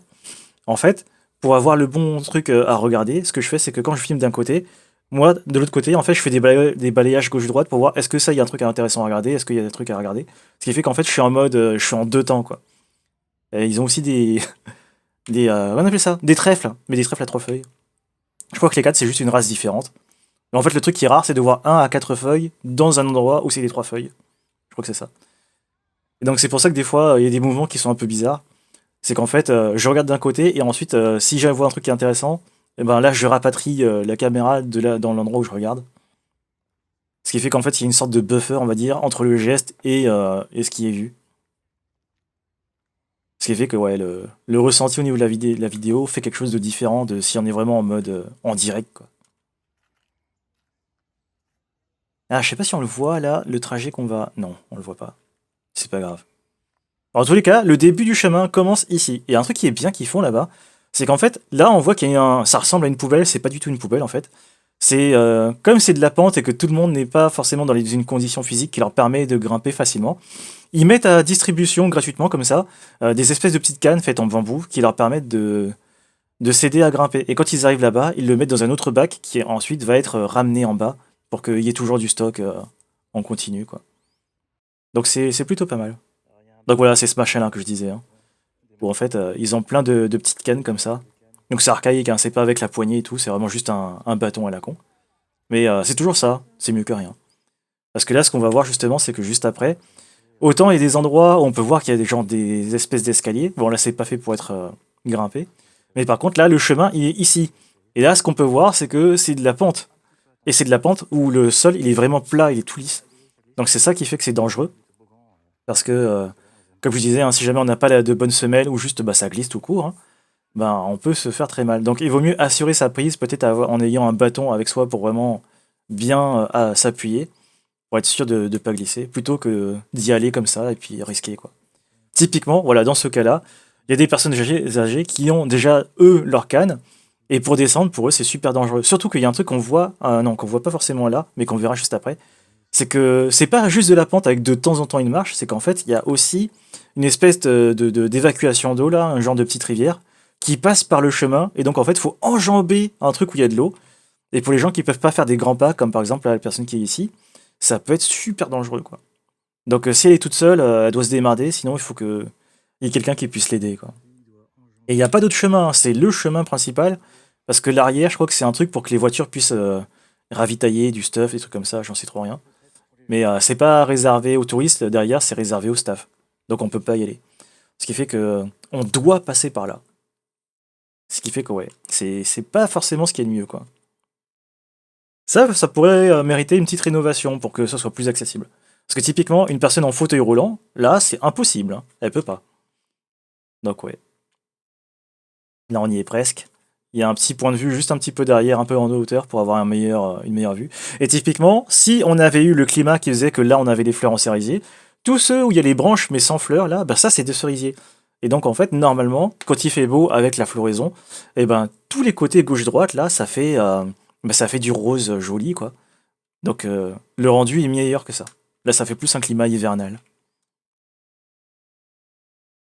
[SPEAKER 1] En fait, pour avoir le bon truc à regarder, ce que je fais, c'est que quand je filme d'un côté, moi, de l'autre côté, en fait, je fais des balayages gauche-droite pour voir est-ce que ça, il y a un truc intéressant à regarder, est-ce qu'il y a des trucs à regarder. Ce qui fait qu'en fait, je suis en mode, je suis en deux temps, quoi. Et ils ont aussi comment on appelle ça? Des trèfles, hein, mais des trèfles à trois feuilles. Je crois que les quatre, c'est juste une race différente. Mais en fait, le truc qui est rare, c'est de voir un à quatre feuilles dans un endroit où c'est des trois feuilles. Je crois que c'est ça. Et donc, c'est pour ça que des fois, il y a des mouvements qui sont un peu bizarres. C'est qu'en fait, je regarde d'un côté et ensuite, si je vois un truc qui est intéressant, et ben là, je rapatrie la caméra dans l'endroit où je regarde. Ce qui fait qu'en fait, il y a une sorte de buffer, on va dire, entre le geste et ce qui est vu. Ce qui fait que ouais, le ressenti au niveau de la vidéo fait quelque chose de différent de si on est vraiment en mode en direct, quoi. Ah, je sais pas si on le voit là, le trajet qu'on va. Non, on le voit pas. C'est pas grave. En tous les cas, le début du chemin commence ici. Et un truc qui est bien qu'ils font là-bas, c'est qu'en fait, là, on voit qu'il y a ça ressemble à une poubelle. C'est pas du tout une poubelle en fait. C'est comme c'est de la pente et que tout le monde n'est pas forcément dans une condition physique qui leur permet de grimper facilement. Ils mettent à distribution gratuitement comme ça des espèces de petites cannes faites en bambou qui leur permettent de s'aider à grimper. Et quand ils arrivent là-bas, ils le mettent dans un autre bac qui ensuite va être ramené en bas pour qu'il y ait toujours du stock en continu, quoi. Donc c'est plutôt pas mal.
[SPEAKER 2] Alors, il y a un
[SPEAKER 1] Donc
[SPEAKER 2] bac
[SPEAKER 1] voilà, c'est
[SPEAKER 2] avec
[SPEAKER 1] ce machin-là que je disais, hein,
[SPEAKER 2] des
[SPEAKER 1] où en
[SPEAKER 2] morceaux
[SPEAKER 1] fait
[SPEAKER 2] de
[SPEAKER 1] ils ont plein de petites cannes comme ça.
[SPEAKER 2] de canne.
[SPEAKER 1] Donc c'est archaïque, hein, c'est pas avec la poignée et tout, c'est vraiment juste un bâton à la con. Mais c'est toujours ça, c'est mieux que rien. Parce que là, ce qu'on va voir justement, c'est que juste après,
[SPEAKER 2] Et
[SPEAKER 1] autant il y a des endroits où on peut voir qu'il y a des espèces d'escaliers. Bon, là, c'est pas fait pour être grimpé. Mais par contre, là, le chemin, il est ici. Et là, ce qu'on peut voir, c'est que c'est de la pente. Et c'est de la pente où le sol, il est vraiment plat, il est tout lisse. Donc c'est ça qui fait que c'est dangereux.
[SPEAKER 2] les toboggans,
[SPEAKER 1] Parce que,
[SPEAKER 2] les aiment
[SPEAKER 1] comme je
[SPEAKER 2] bien.
[SPEAKER 1] disais, hein, si jamais on n'a pas de bonnes semelles ou juste bah, ça glisse tout court, hein, ben, on peut se faire très mal. Donc il vaut mieux assurer sa prise, peut-être en ayant un bâton avec soi pour vraiment bien s'appuyer, pour être sûr de ne pas glisser, plutôt que d'y aller comme ça et puis risquer, quoi. Typiquement, voilà, dans ce cas-là, il y a des personnes âgées qui ont déjà, eux, leur canne, et pour descendre, pour eux, c'est super dangereux. Surtout qu'il y a un truc qu'on voit, non, qu'on voit pas forcément là, mais qu'on verra juste après, c'est que c'est pas juste de la pente avec de temps en temps une marche, c'est qu'en fait, il y a aussi une espèce d'évacuation d'eau, là, un genre de petite rivière, qui passe par le chemin, et donc en fait, il faut enjamber un truc où il y a de l'eau, et pour les gens qui peuvent pas faire des grands pas, comme par exemple la personne qui est ici, ça peut être super dangereux, quoi. Donc si elle est toute seule, elle doit se démerder, sinon il faut que il y ait quelqu'un qui puisse l'aider, quoi.
[SPEAKER 2] Il doit
[SPEAKER 1] Et il n'y a
[SPEAKER 2] enjamber.
[SPEAKER 1] pas d'autre chemin, hein, c'est le chemin principal, parce que l'arrière, je crois que c'est un truc pour que les voitures puissent ravitailler du stuff, des trucs comme ça, j'en sais trop rien.
[SPEAKER 2] Peut-être pour les
[SPEAKER 1] Mais
[SPEAKER 2] jeunes.
[SPEAKER 1] c'est pas réservé aux touristes, derrière c'est réservé au staff. Donc on peut pas y aller. Ce qui fait que on doit passer par là. Ce qui fait que ouais, c'est pas forcément ce qui est le mieux, quoi. Ça pourrait mériter une petite rénovation pour que ça soit plus accessible. Parce que typiquement, une personne en fauteuil roulant, là, c'est impossible, hein. Elle peut pas. Donc ouais, là on y est presque. Il y a un petit point de vue juste un petit peu derrière, un peu en hauteur pour avoir une meilleure vue. Et typiquement, si on avait eu le climat qui faisait que là on avait des fleurs en cerisier, tous ceux où il y a les branches mais sans fleurs, là, bah ça c'est des cerisiers. Et donc en fait, normalement, quand il fait beau avec la floraison, et ben tous les côtés gauche-droite, là, ça fait du rose joli, quoi. Donc le rendu est meilleur que ça. Là, ça fait plus un climat hivernal.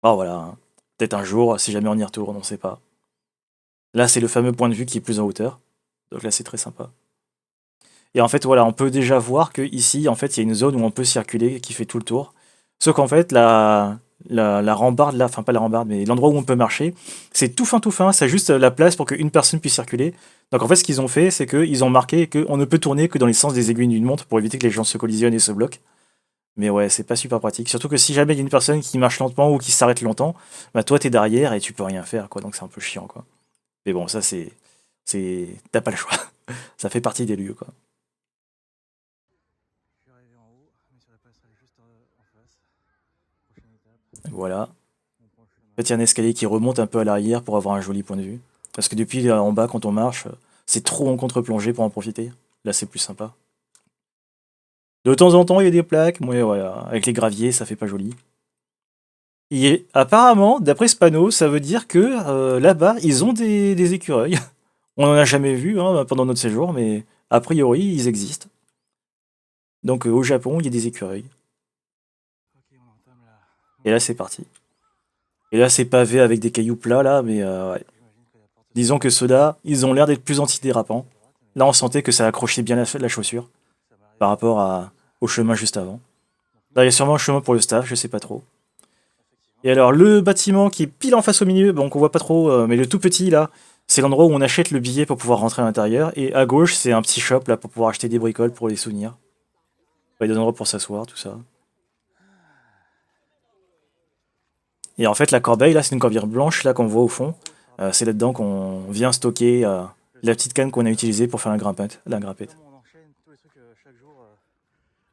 [SPEAKER 1] Ah voilà, hein. Peut-être un jour, si jamais on y retourne, on sait pas. Là, c'est le fameux point de vue qui est plus en hauteur. Donc là, c'est très sympa. Et en fait, voilà, on peut déjà voir que ici, en fait, il y a une zone où on peut circuler qui fait tout le tour. Sauf qu'en fait, la rambarde, là, enfin pas la rambarde, mais l'endroit où on peut marcher, c'est tout fin, c'est juste la place pour qu'une personne puisse circuler. Donc en fait, ce qu'ils ont fait, c'est qu'ils ont marqué qu'on ne peut tourner que dans les sens des aiguilles d'une montre pour éviter que les gens se collisionnent et se bloquent. Mais ouais, c'est pas super pratique. Surtout que si jamais il y a une personne qui marche lentement ou qui s'arrête longtemps, bah toi t'es derrière et tu peux rien faire, quoi. Donc c'est un peu chiant, quoi. Mais bon, ça t'as pas le choix. Ça fait partie des lieux, quoi.
[SPEAKER 2] Je suis arrivé en haut, mais sur la passerelle juste en face. Prochaine étape,
[SPEAKER 1] Voilà.
[SPEAKER 2] on prend le
[SPEAKER 1] En
[SPEAKER 2] chemin.
[SPEAKER 1] fait, il y a un escalier qui remonte un peu à l'arrière pour avoir un joli point de vue. Parce que depuis en bas, quand on marche, c'est trop en contre-plongée pour en profiter. Là, c'est plus sympa. De temps en temps, il y a des plaques, mais voilà, avec les graviers, ça fait pas joli. Et apparemment, d'après ce panneau, ça veut dire que là-bas, ils ont des écureuils. On n'en a jamais vu hein, pendant notre séjour, mais a priori, ils existent. Donc au Japon, il y a des écureuils.
[SPEAKER 2] Ok, on entame la.
[SPEAKER 1] Et là, c'est parti. Et là, c'est pavé avec des cailloux plats, là, mais ouais.
[SPEAKER 2] J'imagine que la porte.
[SPEAKER 1] Disons que ceux-là, ils ont l'air d'être plus antidérapants. Là, on sentait que ça accrochait bien la chaussure
[SPEAKER 2] Ça m'arrive.
[SPEAKER 1] par rapport au chemin juste avant. Là, il y a sûrement un chemin pour le staff, je sais pas trop. Et alors, le bâtiment qui est pile en face au milieu, bon, qu'on voit pas trop, mais le tout petit, là, c'est l'endroit où on achète le billet pour pouvoir rentrer à l'intérieur. Et à gauche, c'est un petit shop, là, pour pouvoir acheter des bricoles pour les souvenirs. Il y a des endroits pour s'asseoir, tout ça. Et en fait, la corbeille, là, c'est une corbeille blanche, là, qu'on voit au fond. C'est là-dedans qu'on vient stocker la petite canne qu'on a utilisée pour faire la grimpette.
[SPEAKER 2] Comme on enchaîne tous les trucs chaque jour,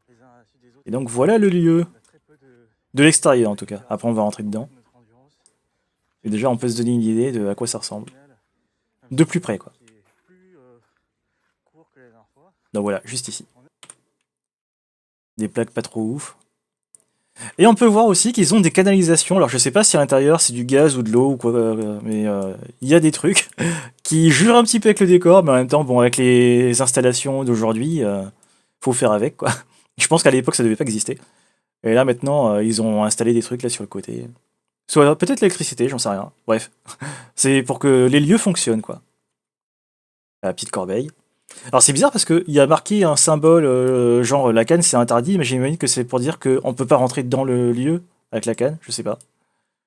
[SPEAKER 2] les uns à la suite des autres,
[SPEAKER 1] Et donc, voilà le lieu.
[SPEAKER 2] on a très peu de.
[SPEAKER 1] De l'extérieur, en tout cas. Après, on va rentrer dedans.
[SPEAKER 2] Notre endurance.
[SPEAKER 1] Et déjà, on peut se donner une idée de à quoi ça ressemble.
[SPEAKER 2] Final,
[SPEAKER 1] De plus près, quoi.
[SPEAKER 2] c'est plus court que la dernière fois.
[SPEAKER 1] Donc voilà, juste ici. Des plaques pas trop ouf. Et on peut voir aussi qu'ils ont des canalisations. Alors je sais pas si à l'intérieur c'est du gaz ou de l'eau ou quoi, mais il y a des trucs qui jurent un petit peu avec le décor, mais en même temps, bon, avec les installations d'aujourd'hui, faut faire avec, quoi. Je pense qu'à l'époque ça devait pas exister. Et là maintenant, ils ont installé des trucs là sur le côté. Soit peut-être l'électricité, j'en sais rien. Bref, c'est pour que les lieux fonctionnent, quoi. La petite corbeille. Alors c'est bizarre parce qu'il y a marqué un symbole, genre la canne c'est interdit, mais j'imagine que c'est pour dire qu'on peut pas rentrer dans le lieu avec la canne, je sais pas.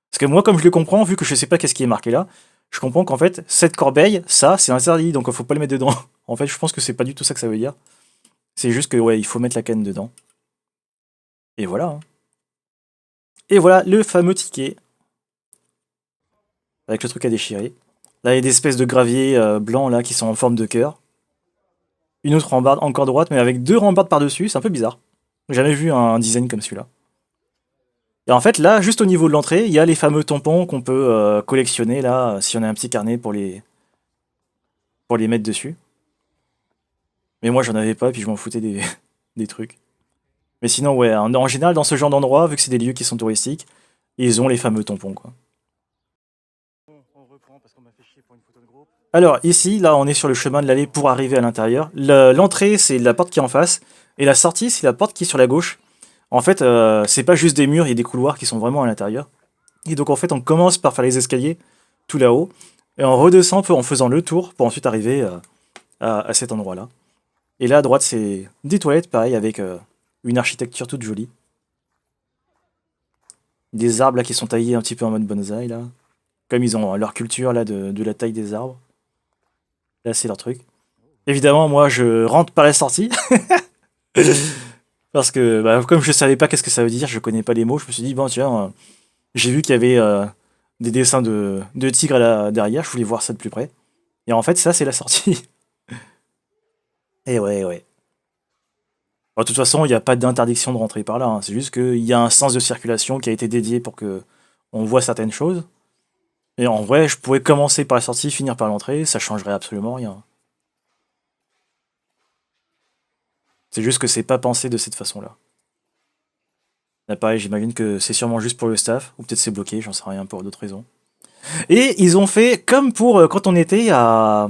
[SPEAKER 1] Parce que moi, comme je le comprends, vu que je sais pas qu'est-ce qui est marqué là, je comprends qu'en fait, cette corbeille, ça, c'est interdit, donc faut pas le mettre dedans. En fait, je pense que c'est pas du tout ça que ça veut dire. C'est juste que, ouais, il faut mettre la canne dedans. Et voilà. Hein. Et voilà le fameux ticket. Avec le truc à déchirer. Là, il y a des espèces de graviers blancs là qui sont en forme de cœur. Une autre rambarde encore droite, mais avec deux rambardes par-dessus, c'est un peu bizarre. J'ai jamais vu un design comme celui-là. Et en fait, là, juste au niveau de l'entrée, il y a les fameux tampons qu'on peut collectionner, là, si on a un petit carnet pour les mettre dessus. Mais moi, j'en avais pas, puis je m'en foutais des trucs. Mais sinon, ouais, en général, dans ce genre d'endroit, vu que c'est des lieux qui sont touristiques, ils ont les fameux tampons, quoi.
[SPEAKER 2] On reprend parce qu'on m'a fait chier pour une photo de groupe.
[SPEAKER 1] Alors, ici, là, on est sur le chemin de l'allée pour arriver à l'intérieur. L'entrée, c'est la porte qui est en face, et la sortie, c'est la porte qui est sur la gauche. En fait, c'est pas juste des murs, il y a des couloirs qui sont vraiment à l'intérieur. Et donc, en fait, on commence par faire les escaliers tout là-haut, et on redescend en faisant le tour pour ensuite arriver à cet endroit-là. Et là, à droite, c'est des toilettes, pareil, avec une architecture toute jolie. Des arbres là qui sont taillés un petit peu en mode bonsaï, là. Comme ils ont leur culture là de la taille des arbres. Là, c'est leur truc. Évidemment, moi, je rentre par la sortie. Parce que, bah, comme je savais pas qu'est-ce que ça veut dire, je connais pas les mots, je me suis dit, bon, tiens, j'ai vu qu'il y avait des dessins de tigres derrière, je voulais voir ça de plus près. Et en fait, ça, c'est la sortie. Et ouais, ouais. Bon, de toute façon, il n'y a pas d'interdiction de rentrer par là, hein. C'est juste qu'il y a un sens de circulation qui a été dédié pour que on voit certaines choses. Et en vrai, je pourrais commencer par la sortie, finir par l'entrée, ça changerait absolument rien. C'est juste que c'est pas pensé de cette façon-là. Là, pareil, j'imagine que c'est sûrement juste pour le staff, ou peut-être c'est bloqué, j'en sais rien, pour d'autres raisons. Et ils ont fait comme pour quand on était à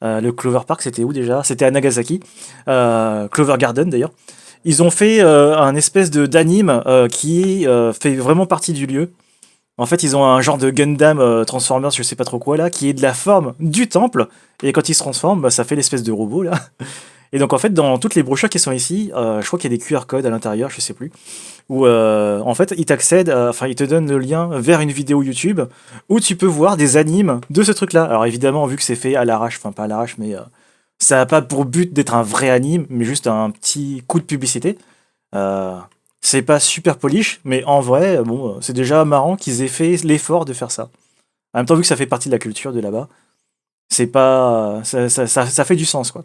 [SPEAKER 1] le Clover Park, c'était où déjà? C'était à Nagasaki, Clover Garden d'ailleurs. Ils ont fait un espèce de d'anime qui fait vraiment partie du lieu. En fait, ils ont un genre de Gundam Transformers, je sais pas trop quoi là, qui est de la forme du temple. Et quand il se transforme, bah, ça fait l'espèce de robot là. Et donc en fait, dans toutes les brochures qui sont ici, je crois qu'il y a des QR codes à l'intérieur, je sais plus, où en fait, ils t'accèdent, enfin, ils te donnent le lien vers une vidéo YouTube où tu peux voir des animes de ce truc-là. Alors évidemment, vu que c'est fait à l'arrache, enfin pas à l'arrache, mais ça n'a pas pour but d'être un vrai anime, mais juste un petit coup de publicité. Euh, c'est pas super polish, mais en vrai, bon, c'est déjà marrant qu'ils aient fait l'effort de faire ça. En même temps, vu que ça fait partie de la culture de là-bas, c'est pas, ça fait du sens, quoi.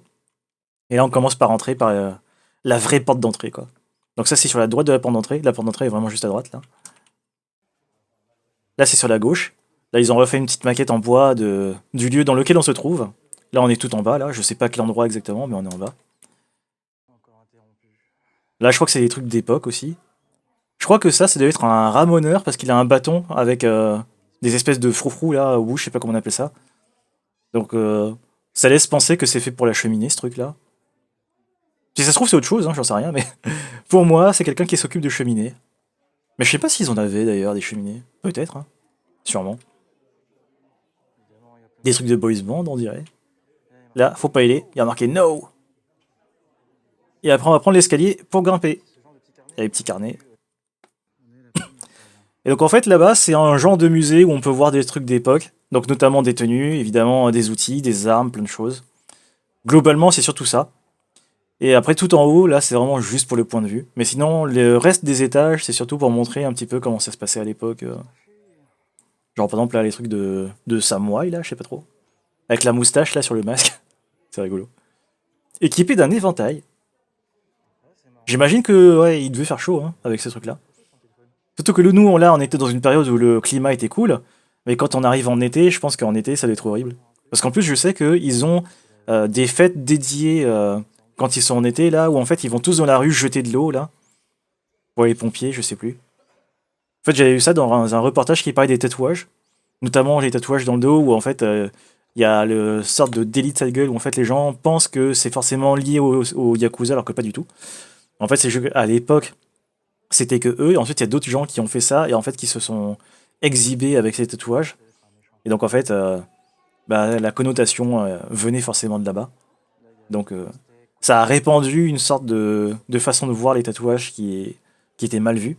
[SPEAKER 1] Et là, on commence par entrer par la vraie porte d'entrée, quoi. Donc ça, c'est sur la droite de la porte d'entrée. La porte d'entrée est vraiment juste à droite, là. Là, c'est sur la gauche. Là, ils ont refait une petite maquette en bois du lieu dans lequel on se trouve. Là, on est tout en bas, là. Je sais pas quel endroit exactement, mais on est en bas.
[SPEAKER 2] Encore interrompu.
[SPEAKER 1] Là, je crois que c'est des trucs d'époque aussi. Je crois que ça doit être un ramoneur parce qu'il a un bâton avec des espèces de froufrous là, ou je sais pas comment on appelle ça. Donc ça laisse penser que c'est fait pour la cheminée ce truc là. Si ça se trouve c'est autre chose, hein, j'en sais rien, mais pour moi c'est quelqu'un qui s'occupe de cheminée. Mais je sais pas s'ils en avaient d'ailleurs des cheminées. Peut-être, hein. Sûrement.
[SPEAKER 2] Évidemment, il y a plein
[SPEAKER 1] Des
[SPEAKER 2] de
[SPEAKER 1] trucs de boys band on dirait.
[SPEAKER 2] il y a
[SPEAKER 1] Là,
[SPEAKER 2] marqué
[SPEAKER 1] faut pas y aller, il y a marqué no. Et après on va prendre l'escalier pour grimper.
[SPEAKER 2] ce genre de petit carnet.
[SPEAKER 1] Il y a les petits carnets.
[SPEAKER 2] On est la première page.
[SPEAKER 1] Et donc en fait là-bas c'est un genre de musée où on peut voir des trucs d'époque. Donc notamment des tenues, évidemment des outils, des armes, plein de choses. Globalement c'est surtout ça. Et après tout en haut là c'est vraiment juste pour le point de vue. Mais sinon le reste des étages c'est surtout pour montrer un petit peu comment ça se passait à l'époque. Genre par exemple là les trucs de samouraï là, je sais pas trop. Avec la moustache là sur le masque. C'est rigolo. Équipé d'un éventail.
[SPEAKER 2] Ouais, c'est marrant.
[SPEAKER 1] J'imagine que ouais, il devait faire chaud hein, avec ces trucs là.
[SPEAKER 2] C'est ton téléphone.
[SPEAKER 1] Surtout que nous là on était dans une période où le climat était cool. Mais quand on arrive en été, je pense qu'en été ça doit être horrible. Parce qu'en plus je sais qu'ils ont des fêtes dédiées quand ils sont en été là, où en fait ils vont tous dans la rue jeter de l'eau là. Pour les pompiers, je sais plus. En fait j'avais vu ça dans un reportage qui parlait des tatouages. Notamment les tatouages dans le dos où en fait il y a le sorte de délit de sale gueule où en fait les gens pensent que c'est forcément lié au Yakuza alors que pas du tout. En fait c'est juste qu'à l'époque c'était que eux et ensuite il y a d'autres gens qui ont fait ça et en fait qui se sont exhibés avec ces tatouages.
[SPEAKER 2] Ça doit être un méchant.
[SPEAKER 1] Et donc en fait bah, la connotation venait forcément de là-bas.
[SPEAKER 2] Là, il y a
[SPEAKER 1] Donc
[SPEAKER 2] steak,
[SPEAKER 1] ça a répandu une sorte de façon de voir les tatouages qui était mal vue.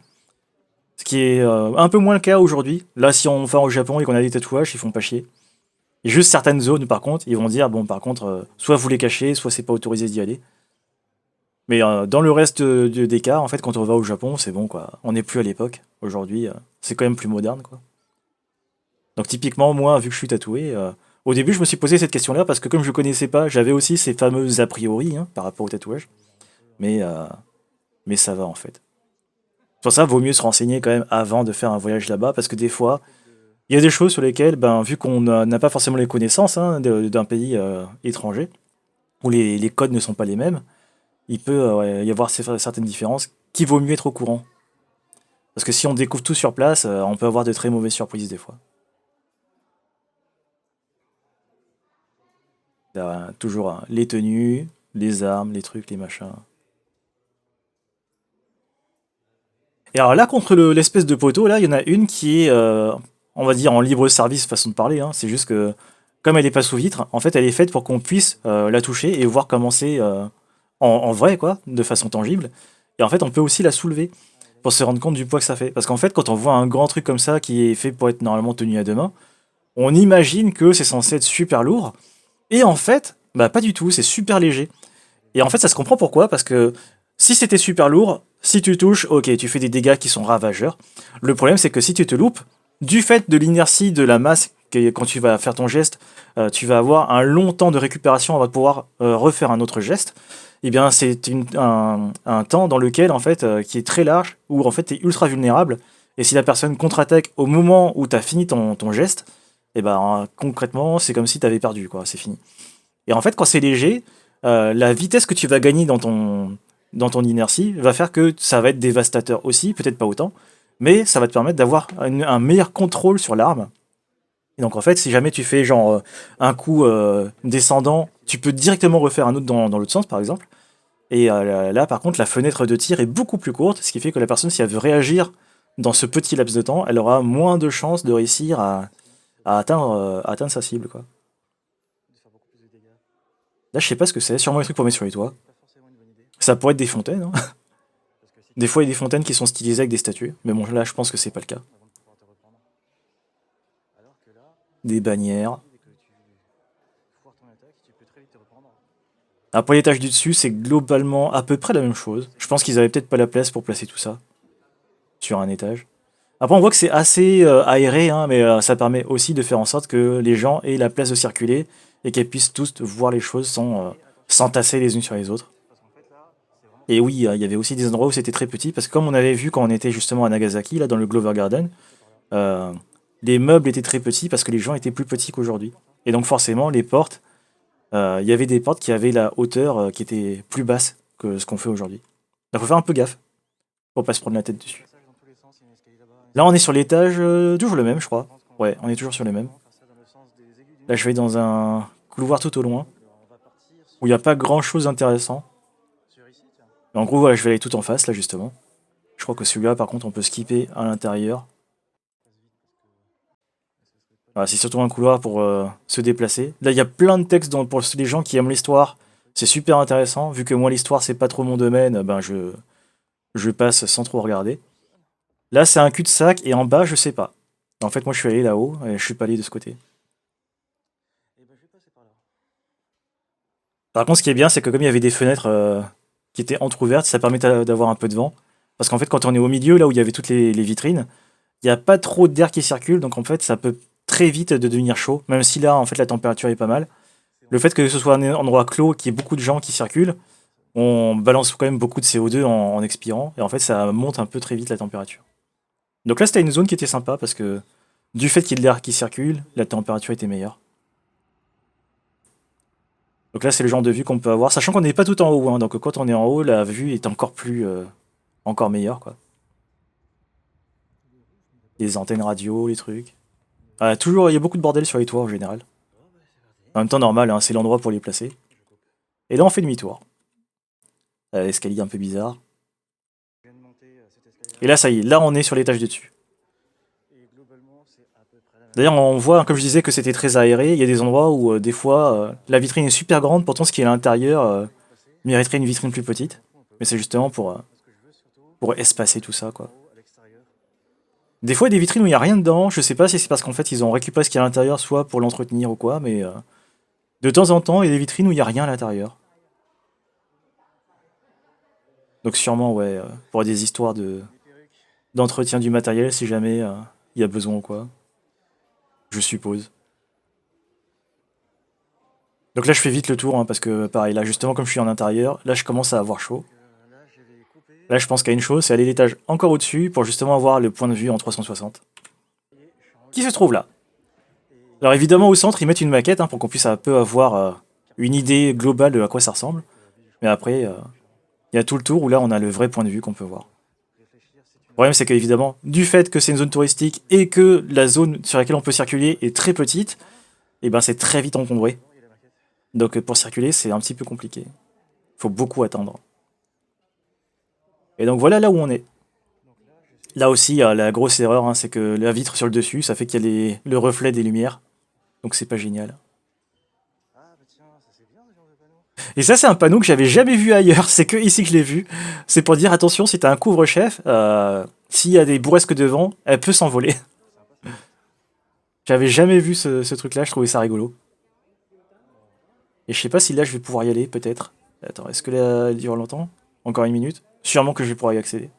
[SPEAKER 1] Ce qui est un peu moins le cas aujourd'hui. Là si on va au Japon et qu'on a des tatouages, ils font pas chier. Et juste certaines zones, par contre, ils vont dire, bon, par contre, soit vous les cachez, soit c'est pas autorisé d'y aller. Mais dans le reste des cas, en fait, quand on va au Japon, c'est bon, quoi. On n'est plus à l'époque. Aujourd'hui, c'est quand même plus moderne, quoi. Donc typiquement, moi, vu que je suis tatoué, au début, je me suis posé cette question-là parce que comme je connaissais pas, j'avais aussi ces fameux a priori hein, par rapport au tatouage. Mais, euh, mais ça va, en fait. Pour ça, vaut mieux se renseigner quand même avant de faire un voyage là-bas parce que des fois,
[SPEAKER 2] steak de.
[SPEAKER 1] il y a des choses sur lesquelles, ben, vu qu'on n'a pas forcément les connaissances hein, d'un pays étranger, où les codes ne sont pas les mêmes, il peut ouais, y avoir certaines différences qui vaut mieux être au courant. Parce que si on découvre tout sur place, on peut avoir de très mauvaises surprises des fois. Toujours les tenues, les armes, les trucs, les machins. Et alors là, contre l'espèce de poteau, là, il y en a une qui est, on va dire, en libre service, façon de parler. Hein. C'est juste que, comme elle est pas sous vitre, en fait, elle est faite pour qu'on puisse la toucher et voir comment c'est en vrai, quoi, de façon tangible. Et en fait, on peut aussi la soulever
[SPEAKER 2] Ah, et là,
[SPEAKER 1] pour se rendre compte du poids que ça fait. Parce qu'en fait, quand on voit un grand truc comme ça qui est fait pour être normalement tenu à deux mains, on imagine que c'est censé être super lourd. Et en fait, bah pas du tout, c'est super léger. Et en fait, ça se comprend pourquoi, parce que si c'était super lourd, si tu touches, ok, tu fais des dégâts qui sont ravageurs. Le problème, c'est que si tu te loupes, du fait de l'inertie de la masse, quand tu vas faire ton geste, tu vas avoir un long temps de récupération avant de pouvoir refaire un autre geste. Eh bien, c'est un temps dans lequel, en fait, qui est très large, où en fait, tu es ultra vulnérable. Et si la personne contre-attaque au moment où tu as fini ton geste, eh ben, concrètement, c'est comme si tu avais perdu, quoi, c'est fini. Et en fait, quand c'est léger, la vitesse que tu vas gagner dans ton inertie va faire que ça va être dévastateur aussi, peut-être pas autant, mais ça va te permettre d'avoir un meilleur contrôle sur l'arme. Et donc en fait, si jamais tu fais genre un coup descendant, tu peux directement refaire un autre dans l'autre sens, par exemple. Et là, par contre, la fenêtre de tir est beaucoup plus courte, ce qui fait que la personne, si elle veut réagir dans ce petit laps de temps, elle aura moins de chances de réussir à atteindre sa cible, quoi.
[SPEAKER 2] de faire beaucoup plus de dégâts.
[SPEAKER 1] Là, je sais pas ce que c'est, sûrement des trucs pour mettre sur les toits.
[SPEAKER 2] C'est pas forcément une bonne idée.
[SPEAKER 1] Ça pourrait être des fontaines, hein.
[SPEAKER 2] Parce que si
[SPEAKER 1] Des
[SPEAKER 2] tu
[SPEAKER 1] fois, il y
[SPEAKER 2] tombes
[SPEAKER 1] a des fontaines qui sont stylisées avec des statues. Mais bon, là, je pense que c'est pas le cas.
[SPEAKER 2] avant de pouvoir te reprendre. Alors que là,
[SPEAKER 1] Des
[SPEAKER 2] c'est
[SPEAKER 1] bannières.
[SPEAKER 2] rapide et que tu foires ton attaque, tu peux très vite te reprendre.
[SPEAKER 1] Après, l'étage du dessus, c'est globalement à peu près la même chose. Je pense qu'ils avaient peut-être pas la place pour placer tout ça sur un étage. Après, on voit que c'est assez aéré, hein, mais ça permet aussi de faire en sorte que les gens aient la place de circuler et qu'ils puissent tous voir les choses sans s'entasser les unes sur les autres.
[SPEAKER 2] Parce qu'en fait, là, c'est vraiment
[SPEAKER 1] Et
[SPEAKER 2] très
[SPEAKER 1] oui, il y avait aussi des endroits où c'était très petit, parce que comme on avait vu quand on était justement à Nagasaki, là, dans le Glover Garden,
[SPEAKER 2] c'est par là.
[SPEAKER 1] euh, les meubles étaient très petits parce que les gens étaient plus petits qu'aujourd'hui.
[SPEAKER 2] Par contre,
[SPEAKER 1] Et donc forcément, les portes il y avait des portes qui avaient la hauteur qui était plus basse que ce qu'on fait aujourd'hui. Donc faut faire un peu gaffe pour pas se prendre la tête dessus.
[SPEAKER 2] Passage dans tous les sens, il y a un escalier là-bas.
[SPEAKER 1] Là, on est sur l'étage, toujours le même, je crois.
[SPEAKER 2] Je pense qu'on
[SPEAKER 1] Ouais,
[SPEAKER 2] va
[SPEAKER 1] on est toujours sur le même.
[SPEAKER 2] vraiment faire ça dans le sens des aiguilles d'une
[SPEAKER 1] Là, je vais dans un couloir tout au loin,
[SPEAKER 2] on va partir
[SPEAKER 1] où il n'y a pas grand-chose d'intéressant.
[SPEAKER 2] sur ici, tiens.
[SPEAKER 1] Mais en gros, voilà, je vais aller tout en face, là, justement. Je crois que celui-là, par contre, on peut skipper à l'intérieur.
[SPEAKER 2] Passe vite parce que ça serait pas
[SPEAKER 1] Voilà, c'est surtout un couloir pour se déplacer. Là, il y a plein de textes pour les gens qui aiment l'histoire. C'est super intéressant. Vu que moi, l'histoire, c'est pas trop mon domaine, ben je passe sans trop regarder. Là, c'est un cul-de-sac, et en bas, je sais pas. En fait, moi, je suis allé là-haut, et je suis pas allé de ce côté.
[SPEAKER 2] Et ben je vais passer par là.
[SPEAKER 1] Par contre, ce qui est bien, c'est que comme il y avait des fenêtres qui étaient entrouvertes, ça permet d'avoir un peu de vent. Parce qu'en fait, quand on est au milieu, là où il y avait toutes les vitrines, il n'y a pas trop d'air qui circule, donc en fait, ça peut très vite de devenir chaud, même si là, en fait, la température est pas mal. Le fait que ce soit un endroit clos, qu'il y ait beaucoup de gens qui circulent, on balance quand même beaucoup de CO2 en expirant, et en fait, ça monte un peu très vite la température. Donc là, c'était une zone qui était sympa, parce que du fait qu'il y ait de l'air qui circule, la température était meilleure. Donc là, c'est le genre de vue qu'on peut avoir, sachant qu'on n'est pas tout en haut, hein, donc quand on est en haut, la vue est encore plus, encore meilleure, quoi. Les antennes radio, les trucs. Ah, toujours, il y a beaucoup de bordel sur les toits en général.
[SPEAKER 2] Bon bah c'est parti.
[SPEAKER 1] En même temps, normal, hein, c'est l'endroit pour les placer.
[SPEAKER 2] Je coupe.
[SPEAKER 1] Et là, on fait demi-tour. Escalier un peu bizarre.
[SPEAKER 2] Je viens de monter cet escalier
[SPEAKER 1] Et
[SPEAKER 2] là.
[SPEAKER 1] là, ça y est, là, on est sur l'étage de dessus.
[SPEAKER 2] Et globalement c'est à peu près la même
[SPEAKER 1] D'ailleurs,
[SPEAKER 2] chose.
[SPEAKER 1] on voit, comme je disais, que c'était très aéré. Il y a des endroits où, des fois, la vitrine est super grande, pourtant, ce qui est à l'intérieur
[SPEAKER 2] Passer.
[SPEAKER 1] mériterait une vitrine plus petite.
[SPEAKER 2] On peut.
[SPEAKER 1] Mais c'est justement
[SPEAKER 2] Moi ce que je veux surtout,
[SPEAKER 1] pour espacer tout ça,
[SPEAKER 2] en
[SPEAKER 1] quoi.
[SPEAKER 2] haut, à l'extérieur.
[SPEAKER 1] Des fois, il y a des vitrines où il n'y a rien dedans. Je sais pas si c'est parce qu'en fait, ils ont récupéré ce qu'il y a à l'intérieur, soit pour l'entretenir ou quoi, mais de temps en temps, il y a des vitrines où il n'y a rien à l'intérieur. Donc sûrement, ouais, pour des histoires
[SPEAKER 2] Les perruques.
[SPEAKER 1] d'entretien du matériel, si jamais il y a besoin ou quoi. Je suppose. Donc là, je fais vite le tour, hein, parce que pareil, là, justement, comme je suis en intérieur, là, je commence à avoir chaud.
[SPEAKER 2] Donc là je vais couper.
[SPEAKER 1] Là, je pense qu'il y a une chose, c'est aller l'étage encore au-dessus pour justement avoir le point de vue en 360.
[SPEAKER 2] Et je suis en haut
[SPEAKER 1] Qui
[SPEAKER 2] du
[SPEAKER 1] se
[SPEAKER 2] tableau.
[SPEAKER 1] trouve là.
[SPEAKER 2] Et
[SPEAKER 1] Alors évidemment, au centre, ils mettent une maquette pour qu'on puisse un peu avoir une idée globale de à quoi ça ressemble.
[SPEAKER 2] avec
[SPEAKER 1] Mais
[SPEAKER 2] ville, je
[SPEAKER 1] après,
[SPEAKER 2] crois.
[SPEAKER 1] il y a tout le tour où là, on a le vrai point de vue qu'on peut voir.
[SPEAKER 2] Réfléchir, c'est
[SPEAKER 1] Le
[SPEAKER 2] une
[SPEAKER 1] problème, c'est qu'évidemment, du fait que c'est une zone touristique et que la zone sur laquelle on peut circuler est très petite, et ben c'est très vite encombré.
[SPEAKER 2] il y a la maquette.
[SPEAKER 1] Donc pour circuler, c'est un petit peu compliqué. Il faut beaucoup attendre. Et donc voilà là où on est.
[SPEAKER 2] Donc là je suis.
[SPEAKER 1] Là aussi, la grosse erreur, hein, c'est que la vitre sur le dessus, ça fait qu'il y a le reflet des lumières. Donc c'est pas génial.
[SPEAKER 2] Ah bah tiens, ça c'est bien ce genre de panneau.
[SPEAKER 1] Et ça, c'est un panneau que j'avais jamais vu ailleurs. C'est que ici que je l'ai vu. C'est pour dire attention, si t'as un couvre-chef, s'il y a des bourrasques devant, elle peut s'envoler.
[SPEAKER 2] Sympa ça.
[SPEAKER 1] J'avais jamais vu ce truc-là, je trouvais ça rigolo. Et je sais pas si là je vais pouvoir y aller, peut-être. Attends, est-ce que là, elle dure longtemps? Encore une minute? Sûrement que je vais pouvoir y accéder.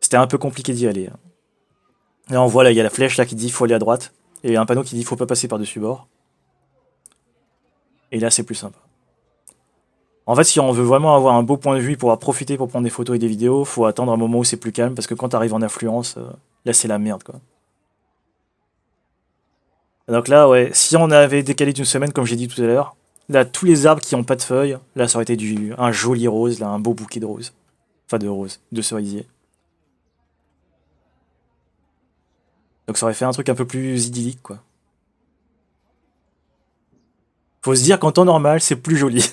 [SPEAKER 1] C'était un peu compliqué d'y aller, hein. Là, on voit, là, il y a la flèche là qui dit faut aller à droite. Et un panneau qui dit faut pas passer par-dessus bord. Et là, c'est plus sympa. En fait, si on veut vraiment avoir un beau point de vue, pouvoir profiter pour prendre des photos et des vidéos, faut attendre un moment où c'est plus calme, parce que quand t'arrives en affluence, là, c'est la merde, quoi. Donc là, ouais, si on avait décalé d'une semaine, comme j'ai dit tout à l'heure, là, tous les arbres qui ont pas de feuilles, là, ça aurait été un joli rose, là, un beau bouquet de roses. Enfin, de roses, de cerisier. Donc ça aurait fait un truc un peu plus idyllique, quoi. Faut se dire qu'en temps normal, c'est plus joli.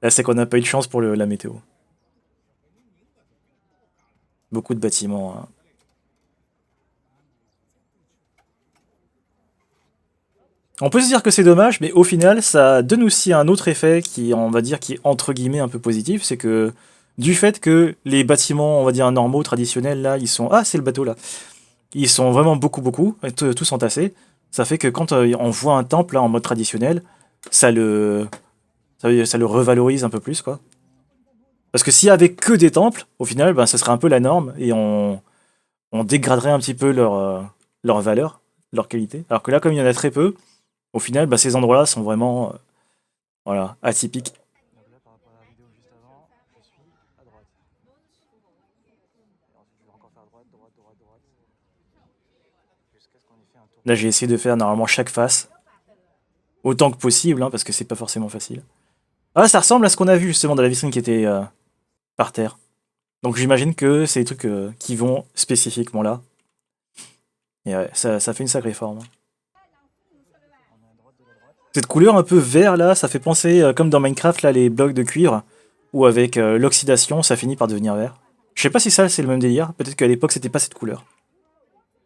[SPEAKER 1] Là, c'est qu'on n'a pas eu de chance pour la météo. Beaucoup de bâtiments, hein. On peut se dire que c'est dommage, mais au final, ça donne aussi un autre effet qui, on va dire, qui est entre guillemets un peu positif, c'est que du fait que les bâtiments, on va dire, normaux, traditionnels, là, ils sont... Ah, c'est le bateau, là. Ils sont vraiment beaucoup, tous entassés. Ça fait que quand on voit un temple, là, en mode traditionnel, ça le, ça le revalorise un peu plus, quoi. Parce que s'il y avait que des temples, au final, ben, ce serait un peu la norme, et on dégraderait un petit peu leur valeur, leur qualité. Alors que là, comme il y en a très peu, au final, bah, ces endroits-là sont vraiment voilà, atypiques.
[SPEAKER 2] Donc là par rapport à la vidéo juste avant, je suis à droite. Et ensuite je vais encore faire droite, droite, droite, droite. Jusqu'à ce qu'on ait fait un tour
[SPEAKER 1] Là, j'ai essayé de faire normalement chaque face. autant que possible, hein, parce que c'est pas forcément facile. Ah, ça ressemble à ce qu'on a vu justement dans la vitrine qui était par terre. Donc j'imagine que c'est des trucs qui vont spécifiquement là. Et ouais, ça fait une sacrée forme, hein.
[SPEAKER 2] On est à droite de la droite.
[SPEAKER 1] Cette couleur un peu vert là, ça fait penser comme dans Minecraft là les blocs de cuivre, où avec l'oxydation ça finit par devenir vert. Je sais pas si ça c'est le même délire, peut-être qu'à l'époque c'était pas cette couleur.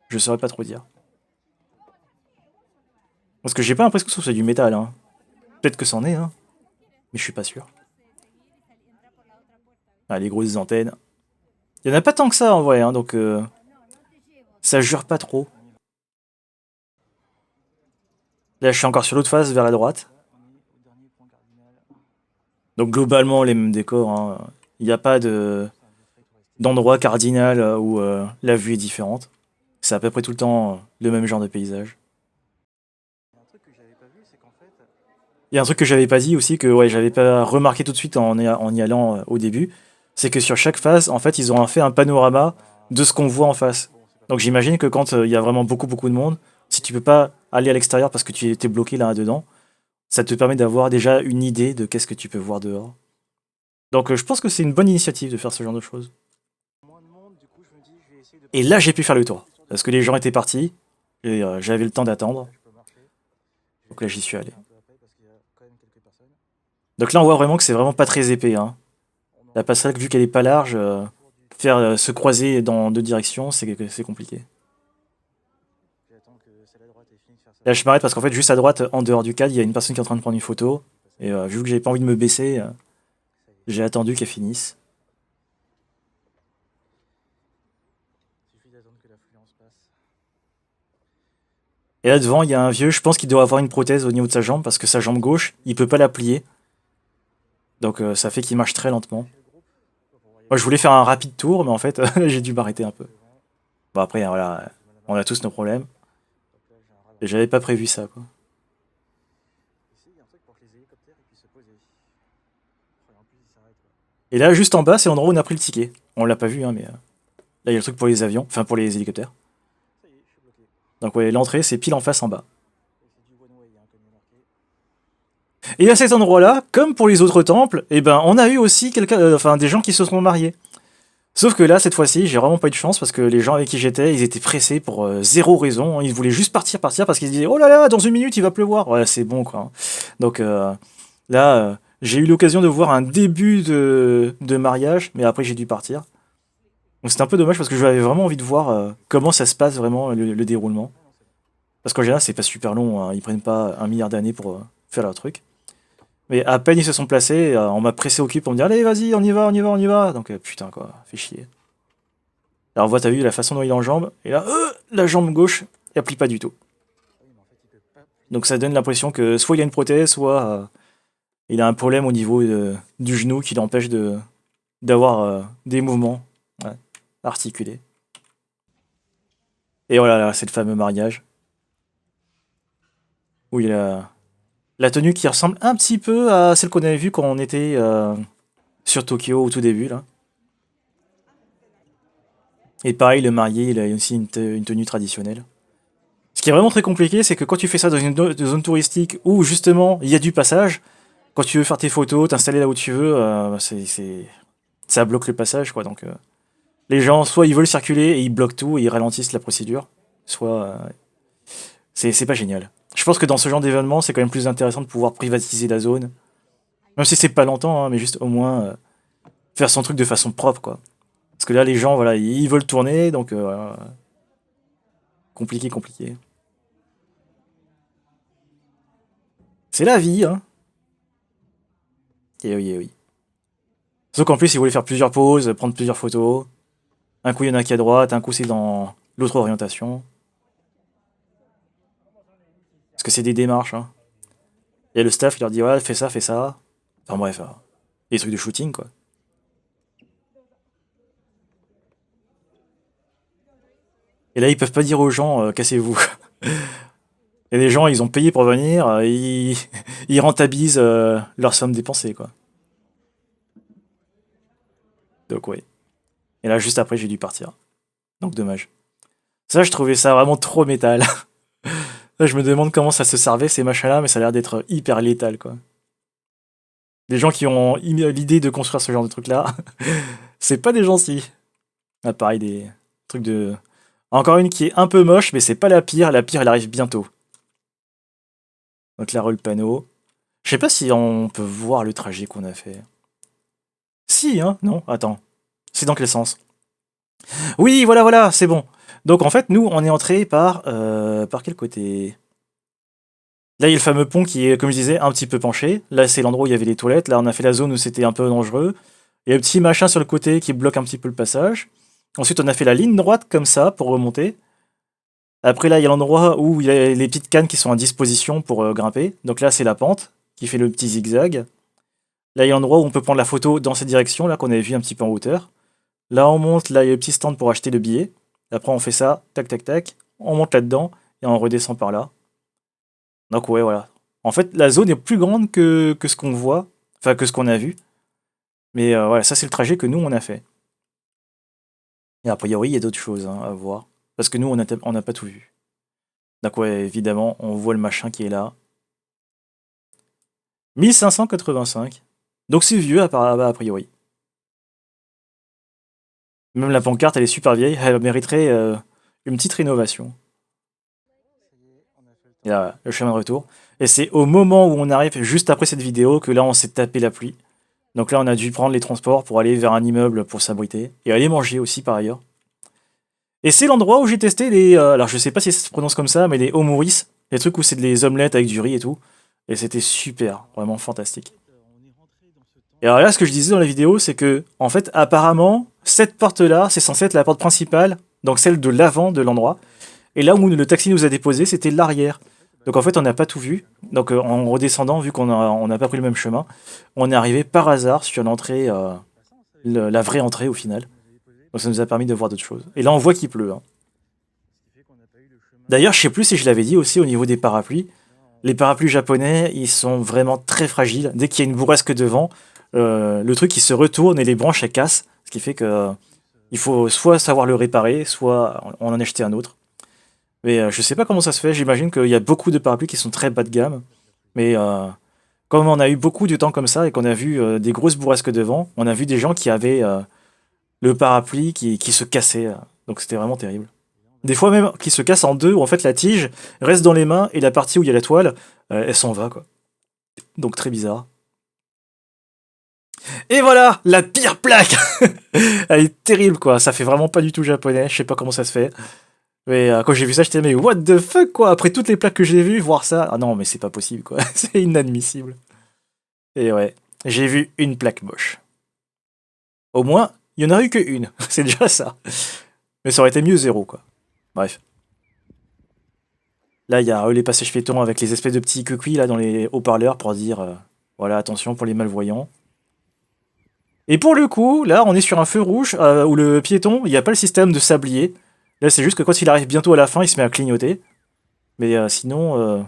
[SPEAKER 1] Je saurais pas trop dire. Parce que j'ai pas l'impression que c'est du métal, hein. Peut-être que c'en est, hein, mais je suis pas sûr. Ah, les grosses antennes. Il y en a pas tant que ça en vrai, hein, donc ça jure pas trop.
[SPEAKER 2] On y va.
[SPEAKER 1] Là je suis encore sur l'autre face vers la droite.
[SPEAKER 2] On est au dernier point cardinal.
[SPEAKER 1] Donc globalement les mêmes décors, hein. Il n'y a pas de
[SPEAKER 2] C'est un vieux trait touristique.
[SPEAKER 1] d'endroit cardinal où la vue est différente. C'est à peu près tout le temps le même genre de paysage.
[SPEAKER 2] Il y a un truc que j'avais pas vu, c'est qu'en fait,
[SPEAKER 1] Il y a un truc que j'avais pas dit aussi, que ouais, j'avais pas remarqué tout de suite en y allant au début, c'est que sur chaque phase, en fait, ils ont fait un panorama de ce qu'on voit en face.
[SPEAKER 2] bon, c'est pas
[SPEAKER 1] Donc
[SPEAKER 2] grave.
[SPEAKER 1] j'imagine que quand il y a vraiment beaucoup de monde, si tu peux pas aller à l'extérieur parce que tu étais bloqué là-dedans, ça te permet d'avoir déjà une idée de qu'est-ce que tu peux voir dehors. Donc je pense que c'est une bonne initiative de faire ce genre de choses.
[SPEAKER 2] Moins de monde, du coup, je me dis, je vais essayer de
[SPEAKER 1] Et
[SPEAKER 2] passer
[SPEAKER 1] là,
[SPEAKER 2] un
[SPEAKER 1] j'ai
[SPEAKER 2] peu
[SPEAKER 1] pu faire le tour.
[SPEAKER 2] plus autour de
[SPEAKER 1] Parce
[SPEAKER 2] la
[SPEAKER 1] que les
[SPEAKER 2] ville.
[SPEAKER 1] gens étaient partis, et j'avais le temps d'attendre.
[SPEAKER 2] Là, je peux marcher. Je vais
[SPEAKER 1] Donc là,
[SPEAKER 2] essayer
[SPEAKER 1] j'y
[SPEAKER 2] de
[SPEAKER 1] suis allé.
[SPEAKER 2] reculer un peu après parce qu'il y a quand même quelques personnes.
[SPEAKER 1] Donc là, on voit vraiment que c'est vraiment pas très épais, hein.
[SPEAKER 2] On
[SPEAKER 1] La
[SPEAKER 2] aura
[SPEAKER 1] passerelle, vu qu'elle est pas
[SPEAKER 2] fait
[SPEAKER 1] large,
[SPEAKER 2] le tour du
[SPEAKER 1] faire
[SPEAKER 2] cadre.
[SPEAKER 1] se croiser dans deux directions, c'est compliqué.
[SPEAKER 2] J'attends que celle à droite ait fini de faire sa
[SPEAKER 1] Là, je
[SPEAKER 2] photo.
[SPEAKER 1] m'arrête parce qu'en fait, juste à droite, en dehors du cadre, il y a une personne qui est en train de prendre une photo.
[SPEAKER 2] Je vais passer
[SPEAKER 1] Et
[SPEAKER 2] là.
[SPEAKER 1] vu que j'avais pas envie de me baisser,
[SPEAKER 2] Ça y est.
[SPEAKER 1] j'ai attendu qu'elle finisse.
[SPEAKER 2] Il suffit d'attendre que l'affluence passe.
[SPEAKER 1] Et là devant, il y a un vieux, je pense qu'il doit avoir une prothèse au niveau de sa jambe, parce que sa jambe gauche, il peut pas la plier. Donc ça fait qu'il marche très
[SPEAKER 2] On a
[SPEAKER 1] lentement.
[SPEAKER 2] vérifié le groupe. Bon, il y
[SPEAKER 1] Moi,
[SPEAKER 2] avait
[SPEAKER 1] je voulais
[SPEAKER 2] déjà
[SPEAKER 1] faire un
[SPEAKER 2] quelqu'un
[SPEAKER 1] rapide tour, mais en fait, j'ai dû m'arrêter un peu.
[SPEAKER 2] devant.
[SPEAKER 1] Bon, après,
[SPEAKER 2] J'ai
[SPEAKER 1] voilà,
[SPEAKER 2] du mal à
[SPEAKER 1] on a tous
[SPEAKER 2] marcher.
[SPEAKER 1] nos problèmes.
[SPEAKER 2] Hop là, j'ai un
[SPEAKER 1] Et
[SPEAKER 2] ralenti.
[SPEAKER 1] j'avais pas prévu ça, quoi.
[SPEAKER 2] Ici, il y a un truc pour que les hélicoptères ils puissent se poser. Oh, et en plus, ils s'arrêtent. Ouais.
[SPEAKER 1] Et là, juste en bas, c'est l'endroit où on a pris le ticket. On l'a pas vu, hein, mais là, il y a le truc pour les avions, enfin pour les hélicoptères.
[SPEAKER 2] Ça y est, je suis bloqué.
[SPEAKER 1] Donc, ouais, l'entrée, c'est pile en face en bas.
[SPEAKER 2] Et c'est du one way, hein, comme il est marqué.
[SPEAKER 1] Et à cet endroit-là, comme pour les autres temples, eh ben, on a eu aussi quelqu'un, enfin, des gens qui se sont mariés. Sauf que là, cette fois-ci, j'ai vraiment pas eu de chance parce que les gens avec qui j'étais, ils étaient pressés pour zéro raison. Ils voulaient juste partir parce qu'ils disaient oh là là, dans une minute il va pleuvoir. Ouais, c'est bon quoi. Donc là, j'ai eu l'occasion de voir un début de mariage, mais après j'ai dû partir. Donc c'était un peu dommage parce que j'avais vraiment envie de voir comment ça se passe vraiment le déroulement.
[SPEAKER 2] Ah non, c'est bon.
[SPEAKER 1] Parce qu'en général, c'est pas super long, hein. Ils prennent pas un milliard d'années pour faire leur truc. Mais à peine ils se sont placés, on m'a pressé au cul pour me dire allez, vas-y, on y va, on y va, on y va. Donc putain quoi, fait chier. Alors, on voit, t'as vu la façon dont il enjambe, et là, la jambe gauche, elle plie pas du tout.
[SPEAKER 2] Ah oui, mais en fait, il peut pas
[SPEAKER 1] Donc,
[SPEAKER 2] plier.
[SPEAKER 1] ça donne l'impression que soit il a une prothèse, soit il a un problème au niveau du genou qui l'empêche d'avoir des mouvements ouais, articulés. Et voilà, là, c'est le fameux mariage où il a la tenue qui ressemble un petit peu à celle qu'on avait vue quand on était sur Tokyo au tout début, là. Et pareil, le marié, il a aussi une tenue traditionnelle. Ce qui est vraiment très compliqué, c'est que quand tu fais ça dans une zone touristique où justement il y a du passage, quand tu veux faire tes photos, t'installer là où tu veux, ça bloque le passage, quoi. Donc, les gens, soit ils veulent circuler et ils bloquent tout et ils ralentissent la procédure, soit c'est pas génial. Je pense que dans ce genre d'événement, c'est quand même plus intéressant de pouvoir privatiser la zone, même si c'est pas longtemps, hein, mais juste au moins faire son truc de façon propre, quoi. Parce que là, les gens, voilà, ils veulent tourner, donc compliqué. C'est la vie, hein. Et oui, et oui. Sauf qu'en plus, ils voulaient faire plusieurs pauses, prendre plusieurs photos. Un coup, il y en a qui est à droite, un coup, c'est dans l'autre orientation. Parce que c'est des démarches, hein. Et le staff, il leur dit, ouais, fais ça, fais ça. Enfin bref, des trucs de shooting, quoi. Et là, ils peuvent pas dire aux gens, cassez-vous. Et les gens, ils ont payé pour venir, ils rentabilisent leur somme dépensée, quoi. Donc, ouais. Et là, juste après, j'ai dû partir. Donc, dommage. Ça, je trouvais ça vraiment trop métal. Là, je me demande comment ça se servait ces machins-là, mais ça a l'air d'être hyper létal, quoi. Les gens qui ont l'idée de construire ce genre de truc-là, c'est pas des gentils. Ah, pareil, des trucs de... Encore une qui est un peu moche, mais c'est pas la pire. La pire, elle arrive bientôt. Donc là, le panneau. Je sais pas si on peut voir le trajet qu'on a fait. Si, hein? Non? Attends. C'est dans quel sens? Oui, voilà, voilà, c'est bon. Donc en fait, nous, on est entré par quel côté? Là, il y a le fameux pont qui est, comme je disais, un petit peu penché. Là, c'est l'endroit où il y avait les toilettes. Là, on a fait la zone où c'était un peu dangereux. Il y a un petit machin sur le côté qui bloque un petit peu le passage. Ensuite, on a fait la ligne droite comme ça pour remonter. Après, là, il y a l'endroit où il y a les petites cannes qui sont à disposition pour grimper. Donc là, c'est la pente qui fait le petit zigzag. Là, il y a l'endroit où on peut prendre la photo dans cette direction, là, qu'on avait vu un petit peu en hauteur. Là, on monte, là, il y a le petit stand pour acheter le billet. Après, on fait ça, tac, tac, tac. On monte là-dedans et on redescend par là. Donc, ouais, voilà. En fait, la zone est plus grande que ce qu'on voit, enfin, que ce qu'on a vu. Mais voilà, ça, c'est le trajet que nous, on a fait. Et a priori, il y a d'autres choses hein, à voir. Parce que nous, on n'a pas tout vu. Donc, ouais, évidemment, on voit le machin qui est là. 1585. Donc, c'est vieux, a priori. Même la pancarte, elle est super vieille. Elle mériterait une petite rénovation.
[SPEAKER 2] Ça y est, on a fait le
[SPEAKER 1] Il y
[SPEAKER 2] temps.
[SPEAKER 1] a le chemin de retour. Et c'est au moment où on arrive, juste après cette vidéo, que là, on s'est tapé la pluie. Donc là, on a dû prendre les transports pour aller vers un immeuble pour s'abriter. Et aller manger aussi, par ailleurs. Et c'est l'endroit où j'ai testé les... alors, je sais pas si ça se prononce comme ça, mais les omuris. Les trucs où c'est des omelettes avec du riz et tout. Et c'était super, vraiment fantastique.
[SPEAKER 2] En fait, on est rentré dans ce
[SPEAKER 1] Et
[SPEAKER 2] temps.
[SPEAKER 1] alors là, ce que je disais dans la vidéo, c'est que, en fait, apparemment, cette porte-là, c'est censé être la porte principale, donc celle de l'avant de l'endroit. Et là où le taxi nous a déposé, c'était l'arrière. Donc en fait, on n'a pas tout vu. Donc en redescendant, vu qu'on n'a pas pris le même chemin, on est arrivé par hasard sur l'entrée,
[SPEAKER 2] Bah ça, on savait pas.
[SPEAKER 1] la vraie entrée au final.
[SPEAKER 2] Tu nous avais posé.
[SPEAKER 1] Donc ça nous a permis de voir d'autres choses. Et là, on voit qu'il pleut, hein.
[SPEAKER 2] Ce qui fait qu'on n'a pas eu le chemin.
[SPEAKER 1] D'ailleurs, je sais plus si je l'avais dit aussi au niveau des parapluies.
[SPEAKER 2] Là,
[SPEAKER 1] Les parapluies japonais, ils sont vraiment très fragiles. Dès qu'il y a une bourrasque devant, le truc il se retourne et les branches elles cassent. Ce qui fait que il faut soit savoir le réparer, soit on en acheter un autre. Mais je sais pas comment ça se fait. J'imagine qu'il y a beaucoup de parapluies qui sont très bas de gamme. Mais comme on a eu beaucoup de temps comme ça et qu'on a vu des grosses bourrasques devant, on a vu des gens qui avaient le parapluie qui se cassait. Donc c'était vraiment terrible. Des fois même qui se casse en deux, où en fait la tige reste dans les mains et la partie où il y a la toile, elle s'en va quoi. Donc très bizarre. Et voilà, la pire plaque. Elle est terrible quoi, ça fait vraiment pas du tout japonais, je sais pas comment ça se fait. Mais quand j'ai vu ça, j'étais mais what the fuck quoi, après toutes les plaques que j'ai vues, voir ça, ah non mais c'est pas possible quoi, c'est inadmissible. Et ouais, j'ai vu une plaque moche. Au moins, il y en a eu que une, c'est déjà ça. Mais ça aurait été mieux zéro quoi. Bref. Là, il y a les passages piétons avec les espèces de petits cucuis là dans les haut-parleurs pour dire voilà, attention pour les malvoyants. Et pour le coup, là, on est sur un feu rouge où le piéton, il n'y a pas le système de sablier. Là, c'est juste que quand il arrive bientôt à la fin, il se met à clignoter. Mais sinon,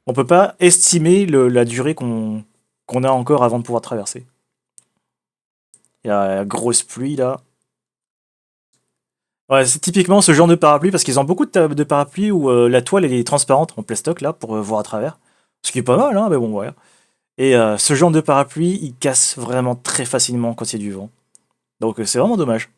[SPEAKER 1] on peut pas estimer la durée qu'on a encore avant de pouvoir traverser. Il y a la grosse pluie là. Ouais, c'est typiquement ce genre de parapluie parce qu'ils ont beaucoup de parapluies où la toile elle est transparente en plastoc là pour voir à travers. Ce qui est pas mal, hein, mais bon, voilà. Et ce genre de parapluie, il casse vraiment très facilement quand il y a du vent. Donc c'est vraiment dommage.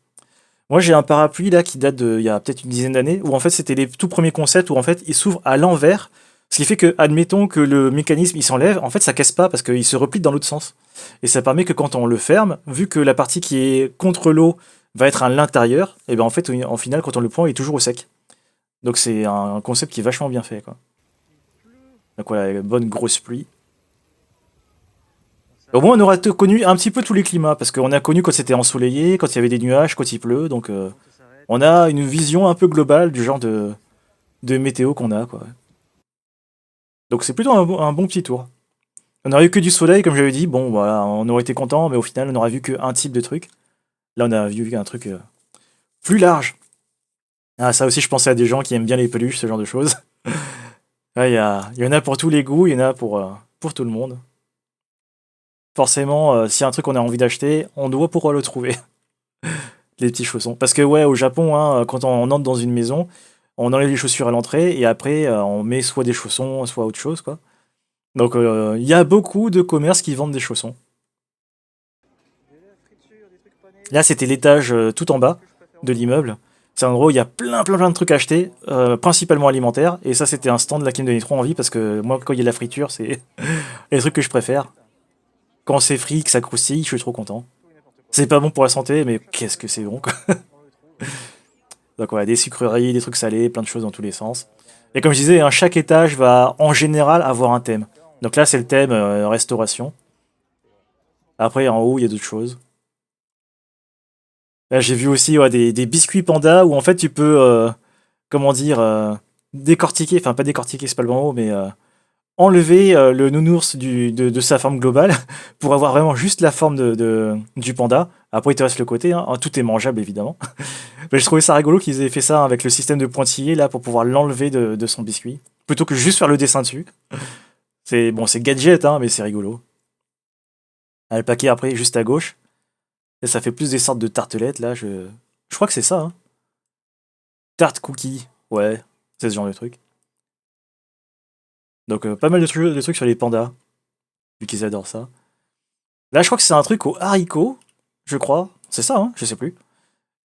[SPEAKER 1] Moi j'ai un parapluie là qui date de il y a peut-être une dizaine d'années où en fait c'était les tout premiers concepts où en fait il s'ouvre à l'envers. Ce qui fait que, admettons que le mécanisme il s'enlève, en fait ça casse pas parce qu'il se replie dans l'autre sens. Et ça permet que quand on le ferme, vu que la partie qui est contre l'eau va être à l'intérieur, et ben en fait en final quand on le prend il est toujours au sec. Donc c'est un concept qui est vachement bien fait quoi. Donc voilà, bonne grosse pluie. Au moins, on aura connu un petit peu tous les climats, parce qu'on a connu quand c'était ensoleillé, quand il y avait des nuages, quand il pleut, donc on a une vision un peu globale du genre de météo qu'on a, quoi. Donc c'est plutôt un bon petit tour. On aurait eu que du soleil, comme j'avais dit, bon, voilà, on aurait été content, mais au final, on aurait vu qu'un type de truc. Là, on a vu un truc plus large. Ah, ça aussi, je pensais à des gens qui aiment bien les peluches, ce genre de choses. Il y en a pour tous les goûts, il y en a pour tout le monde. Forcément, s'il y a un truc qu'on a envie d'acheter, on doit pouvoir le trouver. Les petits chaussons. Parce que ouais, au Japon, hein, quand on entre dans une maison, On enlève les chaussures à l'entrée et après on met soit des chaussons, soit autre chose, quoi. Donc il y a beaucoup de commerces qui vendent des chaussons.
[SPEAKER 2] De la friture, des trucs panés.
[SPEAKER 1] Là, c'était l'étage tout en bas
[SPEAKER 2] Que je préfère
[SPEAKER 1] de
[SPEAKER 2] encore.
[SPEAKER 1] l'immeuble. C'est en gros, il y a plein de trucs à acheter, principalement alimentaires. Et ça, c'était un stand là qui me donnait trop envie parce que moi, quand il y a de la friture, c'est les trucs que je préfère.
[SPEAKER 2] Putain,
[SPEAKER 1] Quand c'est frit, que ça croustille, je suis trop content.
[SPEAKER 2] tout et n'importe quoi.
[SPEAKER 1] C'est pas bon pour la santé,
[SPEAKER 2] Je
[SPEAKER 1] mais
[SPEAKER 2] préfère
[SPEAKER 1] qu'est-ce que c'est bon, quoi.
[SPEAKER 2] on le trouve.
[SPEAKER 1] Donc voilà, des sucreries, des trucs salés, plein de choses dans tous les sens. Et comme je
[SPEAKER 2] Dans
[SPEAKER 1] disais, hein, chaque étage va en général avoir un thème.
[SPEAKER 2] là,
[SPEAKER 1] Donc là, c'est le thème
[SPEAKER 2] on est d'accord.
[SPEAKER 1] restauration.
[SPEAKER 2] C'est vrai.
[SPEAKER 1] Après, en haut, il y a d'autres choses. Là, j'ai vu aussi ouais, des biscuits panda où en fait tu peux, comment dire, décortiquer, enfin pas décortiquer, c'est pas le bon mot, mais enlever le nounours de sa forme globale pour avoir vraiment juste la forme du panda. Après, il te reste le côté, hein. Tout est mangeable évidemment. Mais je trouvais ça rigolo qu'ils aient fait ça avec le système de pointillés là pour pouvoir l'enlever de son biscuit plutôt que juste faire le dessin dessus. C'est bon, c'est gadget, hein, mais c'est rigolo. Ah, le paquet après, juste à gauche. Et ça fait plus des sortes de tartelettes là. Je crois que c'est ça, hein. Tarte cookie, ouais, c'est ce genre de truc. Donc pas mal de trucs sur les pandas, vu qu'ils adorent ça. Là, je crois que c'est un truc au haricot, je crois. C'est ça, hein, je sais plus.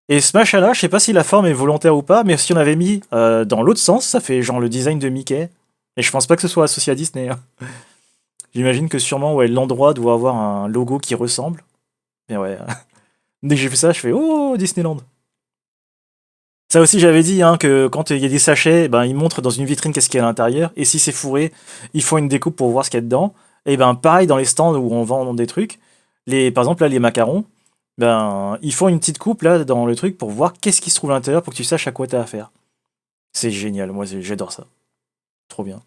[SPEAKER 1] Et ce machin-là, je sais pas si la forme est volontaire ou pas, mais si on avait mis dans l'autre sens, ça fait genre le design de Mickey. Et je pense pas que ce soit associé à Disney, hein. J'imagine que sûrement, ouais, l'endroit doit avoir un logo qui ressemble. Mais ouais, dès que j'ai vu ça, je fais oh Disneyland. Ça aussi, j'avais dit hein, que quand il y a des sachets, ben, ils montrent dans une vitrine qu'est-ce qu'il y a à l'intérieur. Et si c'est fourré, ils font une découpe pour voir ce qu'il y a dedans. Et ben pareil dans les stands où on vend des trucs. Par exemple, là, les macarons, ben, ils font une petite coupe là dans le truc pour voir qu'est-ce qui se trouve à l'intérieur pour que tu saches à quoi t'as affaire. C'est génial, moi j'adore ça. Trop bien.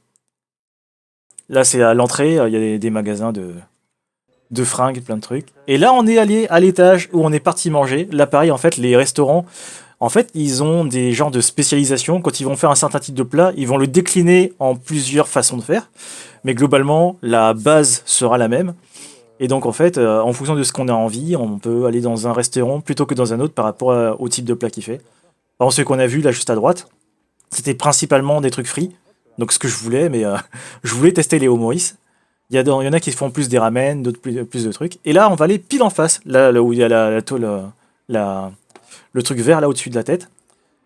[SPEAKER 1] Là, c'est à l'entrée, il y a des magasins de fringues, plein de trucs. Et là, on est allé à l'étage où on est parti manger. Là, pareil, en fait, les restaurants, en fait, ils ont des genres de spécialisation. Quand ils vont faire un certain type de plat, ils vont le décliner en plusieurs façons de faire. Mais globalement, la base sera la même.
[SPEAKER 2] Du coup,
[SPEAKER 1] Et donc, en fait, en fonction de ce qu'on a envie, on peut aller dans un restaurant plutôt que dans un autre par rapport au type de plat qu'il fait. Par exemple, ce qu'on a vu là juste à droite, c'était principalement des trucs frits. Donc, ce que je voulais, mais je voulais tester les homoris. Il y en a qui font plus des ramen, d'autres plus de trucs. Et là, on va aller pile en face, là où il y a la tôle, la, le truc vert là au-dessus de la tête.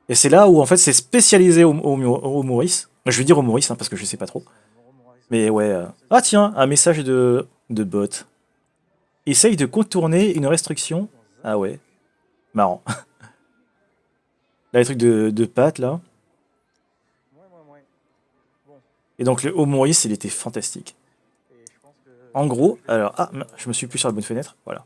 [SPEAKER 1] Et c'est là où en fait c'est spécialisé au Maurice. Je vais dire au Maurice hein, parce que je sais pas trop.
[SPEAKER 2] c'est un Maurice,
[SPEAKER 1] Mais ouais.
[SPEAKER 2] c'est
[SPEAKER 1] Ah
[SPEAKER 2] ça.
[SPEAKER 1] tiens, un message de bot. Essaye de contourner une restriction.
[SPEAKER 2] Dans
[SPEAKER 1] Ah
[SPEAKER 2] un
[SPEAKER 1] ouais,
[SPEAKER 2] truc.
[SPEAKER 1] marrant. Là, les trucs de pâtes là.
[SPEAKER 2] Ouais. Bon,
[SPEAKER 1] Et donc le haut Maurice, il était fantastique.
[SPEAKER 2] et je pense que
[SPEAKER 1] En
[SPEAKER 2] je
[SPEAKER 1] gros,
[SPEAKER 2] vais
[SPEAKER 1] alors,
[SPEAKER 2] commencer
[SPEAKER 1] je me suis plus sur la bonne fenêtre. Voilà.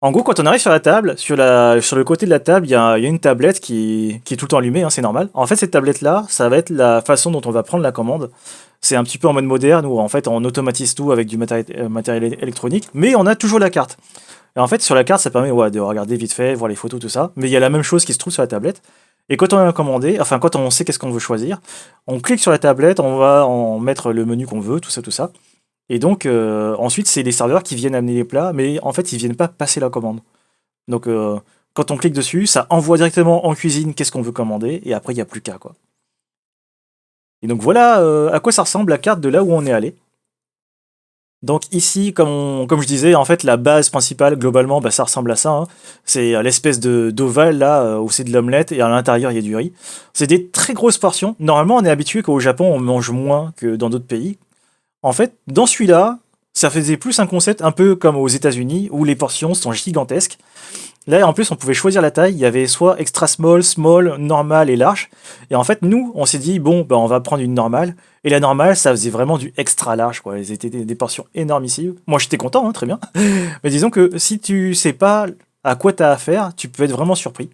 [SPEAKER 1] En gros, quand on arrive sur la table, sur le côté de la table, il y a une tablette qui est tout le temps allumée, hein, c'est normal. En fait, cette tablette-là, ça va être la façon dont on va prendre la commande. C'est un petit peu en mode moderne où en fait on automatise tout avec du matériel électronique, mais on a toujours la carte. Et en fait, sur la carte, ça permet ouais, de regarder vite fait, voir les photos, tout ça. Mais il y a la même chose qui se trouve sur la tablette. Et quand on a commandé, enfin quand on sait qu'est-ce qu'on veut choisir, on clique sur la tablette, on va en mettre le menu qu'on veut, tout ça, tout ça. Et donc, ensuite, c'est les serveurs qui viennent amener les plats, mais en fait, ils viennent pas passer la commande. Donc, quand on clique dessus, ça envoie directement en cuisine qu'est-ce qu'on veut commander, et après, il n'y a plus qu'à, quoi. Et donc, voilà à quoi ça ressemble la carte de là où on est allé. Donc, ici, comme je disais, en fait, la base principale, globalement, bah, ça ressemble à ça, hein. C'est l'espèce d'ovale, là, où c'est de l'omelette, et à l'intérieur, il y a du riz. C'est des très grosses portions. Normalement, on est habitué qu'au Japon, on mange moins que dans d'autres pays. En fait, dans celui-là, ça faisait plus un concept un peu comme aux États-Unis où les portions sont gigantesques. Là, en plus, on pouvait choisir la taille. Il y avait soit extra small, small, normal et large. Et en fait, nous, on s'est dit, bon, bah, on va prendre une normale. Et la normale, ça faisait vraiment du extra large, quoi. C'était des portions énormissimes. Moi, j'étais content, hein, très bien. Mais disons que si tu sais pas à quoi t'as affaire, tu peux être vraiment surpris.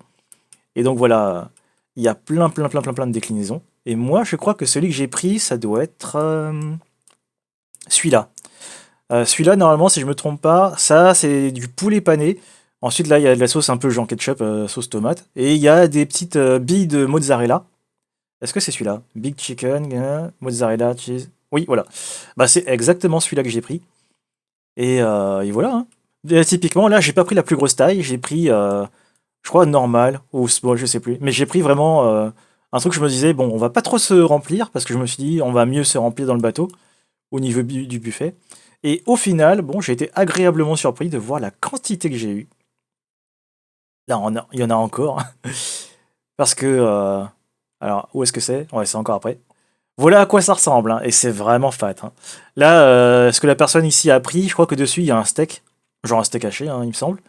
[SPEAKER 1] Et donc voilà, il y a plein de déclinaisons. Et moi, je crois que celui que j'ai pris, ça doit être celui-là. Celui-là, normalement, si je me trompe pas, ça, c'est du poulet pané. Ensuite, là, il y a de la sauce un peu genre ketchup, sauce tomate. Et il y a des petites billes de mozzarella. Est-ce que c'est celui-là? Big chicken, mozzarella, cheese. Oui, voilà. Bah, c'est exactement celui-là que j'ai pris. Et voilà, hein. Et typiquement, là, j'ai pas pris la plus grosse taille. J'ai pris, je crois normal, ou small, je sais plus. Mais j'ai pris vraiment un truc, je me disais, bon, on va pas trop se remplir, parce que je me suis dit, on va mieux se remplir dans le bateau, au niveau du buffet. Et au final, bon, j'ai été agréablement surpris de voir la quantité que j'ai eue. Là, il y en a encore. Parce que... alors, où est-ce que c'est? Ouais, c'est encore après. Voilà à quoi ça ressemble, hein, et c'est vraiment fat, hein. Là, ce que la personne ici a pris, je crois que dessus, il y a un steak. Genre un steak haché, hein, il me semble.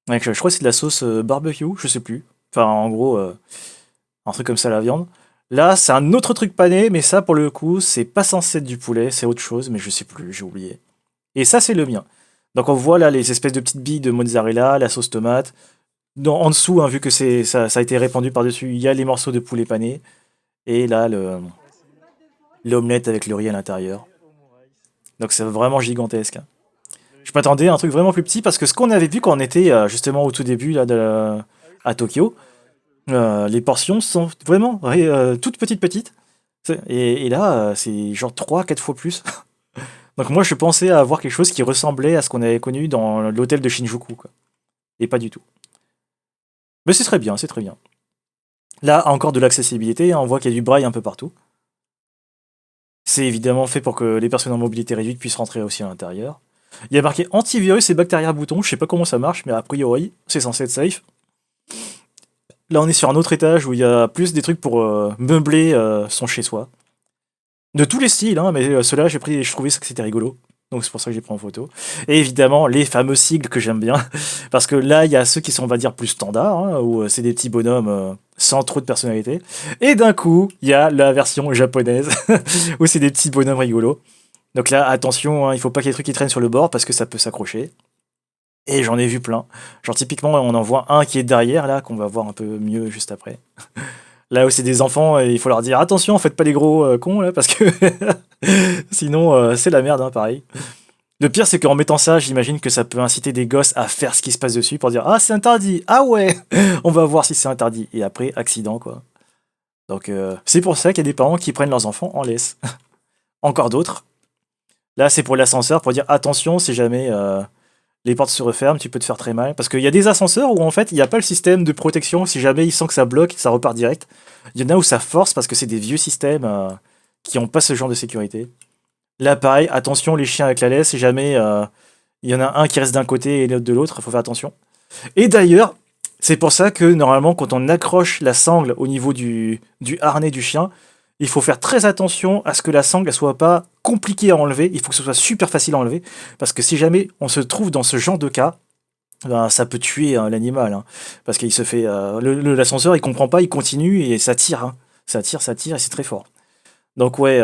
[SPEAKER 1] Avec, je crois que c'est de la sauce barbecue, je sais plus. Enfin, en gros, un truc comme ça, la viande. Là, c'est un autre truc pané, mais ça, pour le coup, c'est pas censé être du poulet, c'est autre chose, mais je sais plus, j'ai oublié. Et ça, c'est le mien. Donc on voit là les espèces de petites billes de mozzarella, la sauce tomate. En dessous, hein, vu que ça a été répandu par-dessus, il y a les morceaux de poulet pané. Et là,
[SPEAKER 2] Ouais, c'est
[SPEAKER 1] l'omelette avec le riz à l'intérieur.
[SPEAKER 2] omurice.
[SPEAKER 1] Donc c'est vraiment gigantesque, hein.
[SPEAKER 2] Le
[SPEAKER 1] Je
[SPEAKER 2] riz
[SPEAKER 1] m'attendais à un
[SPEAKER 2] tomate.
[SPEAKER 1] truc vraiment plus petit parce que ce qu'on avait vu quand on était justement au tout début là,
[SPEAKER 2] Ah oui,
[SPEAKER 1] à
[SPEAKER 2] c'était petit,
[SPEAKER 1] Tokyo,
[SPEAKER 2] quoi. Ouais.
[SPEAKER 1] les portions sont vraiment toutes petites petites. Et là, c'est genre 3 4 fois plus. Donc moi, je pensais avoir quelque chose qui ressemblait à ce qu'on avait connu dans l'hôtel de Shinjuku, quoi. Et pas du tout. Mais c'est très bien, c'est très bien. Là, encore de l'accessibilité, hein, on voit qu'il y a du braille un peu partout. C'est évidemment fait pour que les personnes en mobilité réduite puissent rentrer aussi à l'intérieur. Il y a marqué antivirus et bactéries boutons, je sais pas comment ça marche, mais a priori, c'est censé être safe. Là, on est sur un autre étage où il y a plus des trucs pour meubler son chez-soi. De tous les styles, hein, mais ceux-là, je trouvais que c'était rigolo. Donc c'est pour ça que j'ai pris en photo. Et évidemment, les fameux sigles que j'aime bien. Parce que là, il y a ceux qui sont, on va dire, plus standards, hein, où c'est des petits bonhommes sans trop de personnalité. Et d'un coup, il y a la version japonaise, où c'est des petits bonhommes rigolos. Donc là, attention, hein, il faut pas qu'il y ait des trucs qui traînent sur le bord, parce que ça peut s'accrocher. Et j'en ai vu plein. Genre typiquement, on en voit un qui est derrière, là, qu'on va voir un peu mieux juste après. Là où c'est des enfants, il faut leur dire attention, faites pas les gros cons là, parce que sinon c'est la merde, hein, pareil. Le pire, c'est qu'en mettant ça, j'imagine que ça peut inciter des gosses à faire ce qui se passe dessus pour dire ah, c'est interdit, ah ouais, on va voir si c'est interdit. Et après, accident, quoi. Donc c'est pour ça qu'il y a des parents qui prennent leurs enfants en laisse. Encore d'autres. Là, c'est pour l'ascenseur, pour dire attention, si jamais les portes se referment, tu peux te faire très mal. Parce qu'il y a des ascenseurs où en fait, il n'y a pas le système de protection. Si jamais il sent que ça bloque, ça repart direct. Il y en a où ça force parce que c'est des vieux systèmes qui n'ont pas ce genre de sécurité. Là, pareil, attention les chiens avec la laisse. Si jamais il y en a un qui reste d'un côté et l'autre de l'autre, il faut faire attention. Et d'ailleurs, c'est pour ça que normalement, quand on accroche la sangle au niveau du harnais du chien, il faut faire très attention à ce que la sangle ne soit pas compliquée à enlever. Il faut que ce soit super facile à enlever. Parce que si jamais on se trouve dans ce genre de cas, ben, ça peut tuer hein, l'animal, hein. Parce qu'il se fait. L'ascenseur, il comprend pas, il continue et ça tire, hein. Ça tire et c'est très fort. Donc, ouais,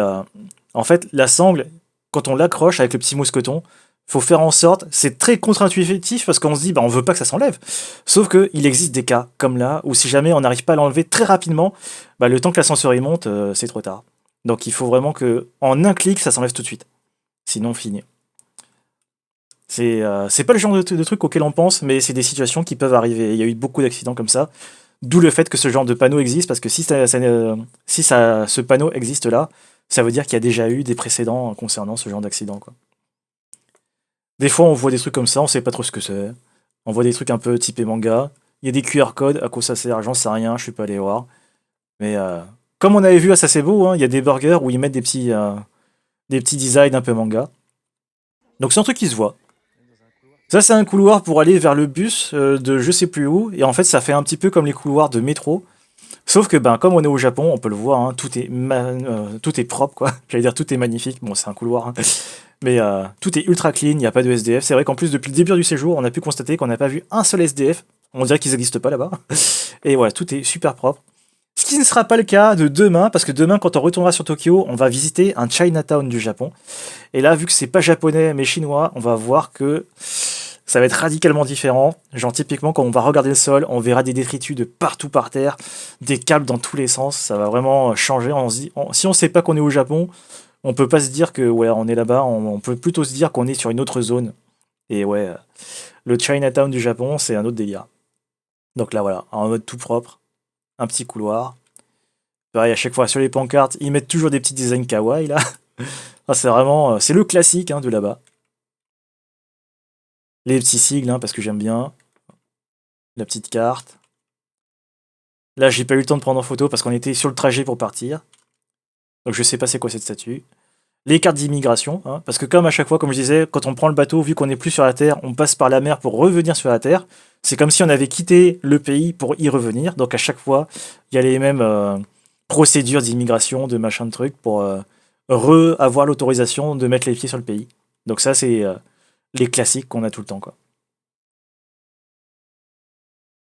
[SPEAKER 1] en fait, la sangle, quand on l'accroche avec le petit mousqueton, faut faire en sorte, c'est très contre-intuitif parce qu'on se dit, bah, on veut pas que ça s'enlève. Sauf qu'il existe des cas comme là où si jamais on n'arrive pas à l'enlever très rapidement, bah, le temps que l'ascenseur y monte, c'est trop tard. Donc il faut vraiment que en un clic, ça s'enlève tout de suite. Sinon, fini. C'est pas le genre de truc auquel on pense, mais c'est des situations qui peuvent arriver. Il y a eu beaucoup d'accidents comme ça. D'où le fait que ce genre de panneau existe, parce que si ce panneau existe là, ça veut dire qu'il y a déjà eu des précédents concernant ce genre d'accident, quoi. Des fois, on voit des trucs comme ça, on sait pas trop ce que c'est. On voit des trucs un peu typés manga. Il y a des QR codes, à quoi ça sert, j'en sais rien, je suis pas allé voir. Mais comme on avait vu à Sasebo, hein, il y a des burgers où ils mettent des petits designs un peu manga. Donc c'est un truc qui se voit.
[SPEAKER 2] Même dans un couloir, tu
[SPEAKER 1] Ça,
[SPEAKER 2] peux
[SPEAKER 1] c'est un
[SPEAKER 2] voir.
[SPEAKER 1] couloir pour aller vers le bus de je sais plus où. Et en fait, ça fait un petit peu comme les couloirs de métro. Sauf que, ben, comme on est au Japon, on peut le voir, hein, tout est propre, quoi. J'allais dire tout est magnifique. Bon, c'est un couloir, hein. Mais tout est ultra clean, il n'y a pas de SDF. C'est vrai qu'en plus, depuis le début du séjour, on a pu constater qu'on n'a pas vu un seul SDF. On dirait qu'ils n'existent pas là-bas. Et voilà, tout est super propre. Ce qui ne sera pas le cas de demain, parce que demain, quand on retournera sur Tokyo, on va visiter un Chinatown du Japon. Et là, vu que c'est pas japonais mais chinois, on va voir que ça va être radicalement différent. Genre, typiquement, quand on va regarder le sol, on verra des détritus de partout par terre, des câbles dans tous les sens. Ça va vraiment changer. Si on sait pas qu'on est au Japon, on peut pas se dire que ouais, on est là-bas. On peut plutôt se dire qu'on est sur une autre zone. Et ouais, le Chinatown du Japon, c'est un autre délire. Donc là, voilà, en mode tout propre, un petit couloir. Pareil, à chaque fois sur les pancartes, ils mettent toujours des petits designs kawaii là. Ah, c'est vraiment, c'est le classique hein, de là-bas. Les petits sigles, hein, parce que j'aime bien. La petite carte. Là, j'ai pas eu le temps de prendre en photo parce qu'on était sur le trajet pour partir. Donc je sais pas c'est quoi cette statue. Les cartes d'immigration, hein, parce que comme à chaque fois, comme je disais, quand on prend le bateau, vu qu'on n'est plus sur la Terre, on passe par la mer pour revenir sur la Terre. C'est comme si on avait quitté le pays pour y revenir. Donc à chaque fois, il y a les mêmes procédures d'immigration, de machin de trucs, pour avoir l'autorisation de mettre les pieds sur le pays. Donc ça, c'est les classiques qu'on a tout le temps, quoi.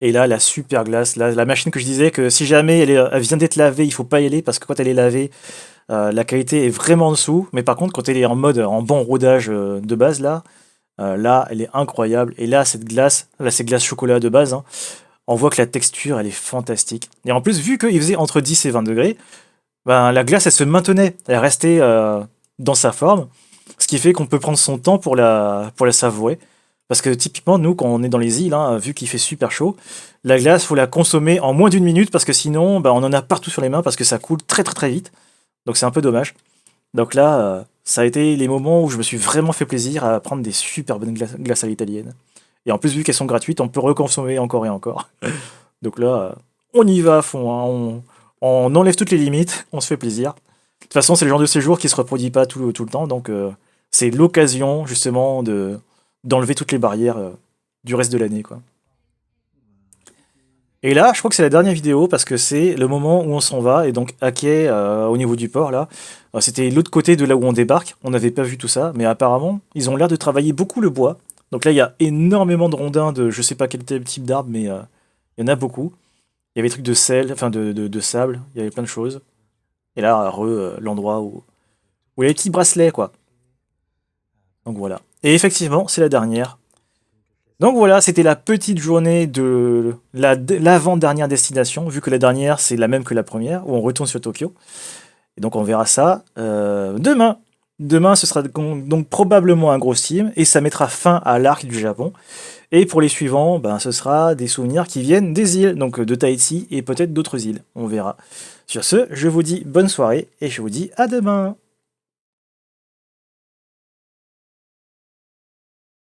[SPEAKER 1] Et là, la super glace, la machine que je disais que si jamais elle vient d'être lavée, il faut pas y aller parce que quand elle est lavée, la qualité est vraiment en dessous. Mais par contre, quand elle est en mode en bon rodage de base, là, elle est incroyable. Et là, cette glace, là, c'est glace chocolat de base, hein, on voit que la texture, elle est fantastique. Et en plus, vu qu'il faisait entre 10 et 20 degrés, ben, la glace, elle se maintenait, elle restait dans sa forme, ce qui fait qu'on peut prendre son temps pour la savourer. Parce que typiquement, nous, quand on est dans les îles, hein, vu qu'il fait super chaud, la glace, faut la consommer en moins d'une minute parce que sinon, ben, on en a partout sur les mains parce que ça coule très très très vite. Donc c'est un peu dommage. Donc là, ça a été les moments où je me suis vraiment fait plaisir à prendre des super bonnes glaces à l'italienne. Et en plus, vu qu'elles sont gratuites, on peut reconsommer encore et encore. Donc là, on y va à fond, hein, on enlève toutes les limites, on se fait plaisir. De toute façon, c'est le genre de séjour qui se reproduit pas tout le temps, donc c'est l'occasion justement d'enlever toutes les barrières du reste de l'année, quoi. Et là, je crois que c'est la dernière vidéo parce que c'est le moment où on s'en va et donc à quai au niveau du port là. C'était l'autre côté de là où on débarque. On n'avait pas vu tout ça, mais apparemment ils ont l'air de travailler beaucoup le bois. Donc là, il y a énormément de rondins de je sais pas quel type d'arbre, mais il y en a beaucoup. Il y avait des trucs de sel, enfin de sable. Il y avait plein de choses. Et là, l'endroit où il y a les petits bracelets quoi. Donc voilà. Et effectivement, c'est la dernière. Donc voilà, c'était la petite journée de l'avant-dernière destination, vu que la dernière c'est la même que la première, où on retourne sur Tokyo. Et donc on verra ça demain. Demain, ce sera donc probablement un gros steam, et ça mettra fin à l'arc du Japon. Et pour les suivants, ben, ce sera des souvenirs qui viennent des îles, donc de Tahiti et peut-être d'autres îles. On verra. Sur ce, je vous dis bonne soirée, et je vous dis à demain.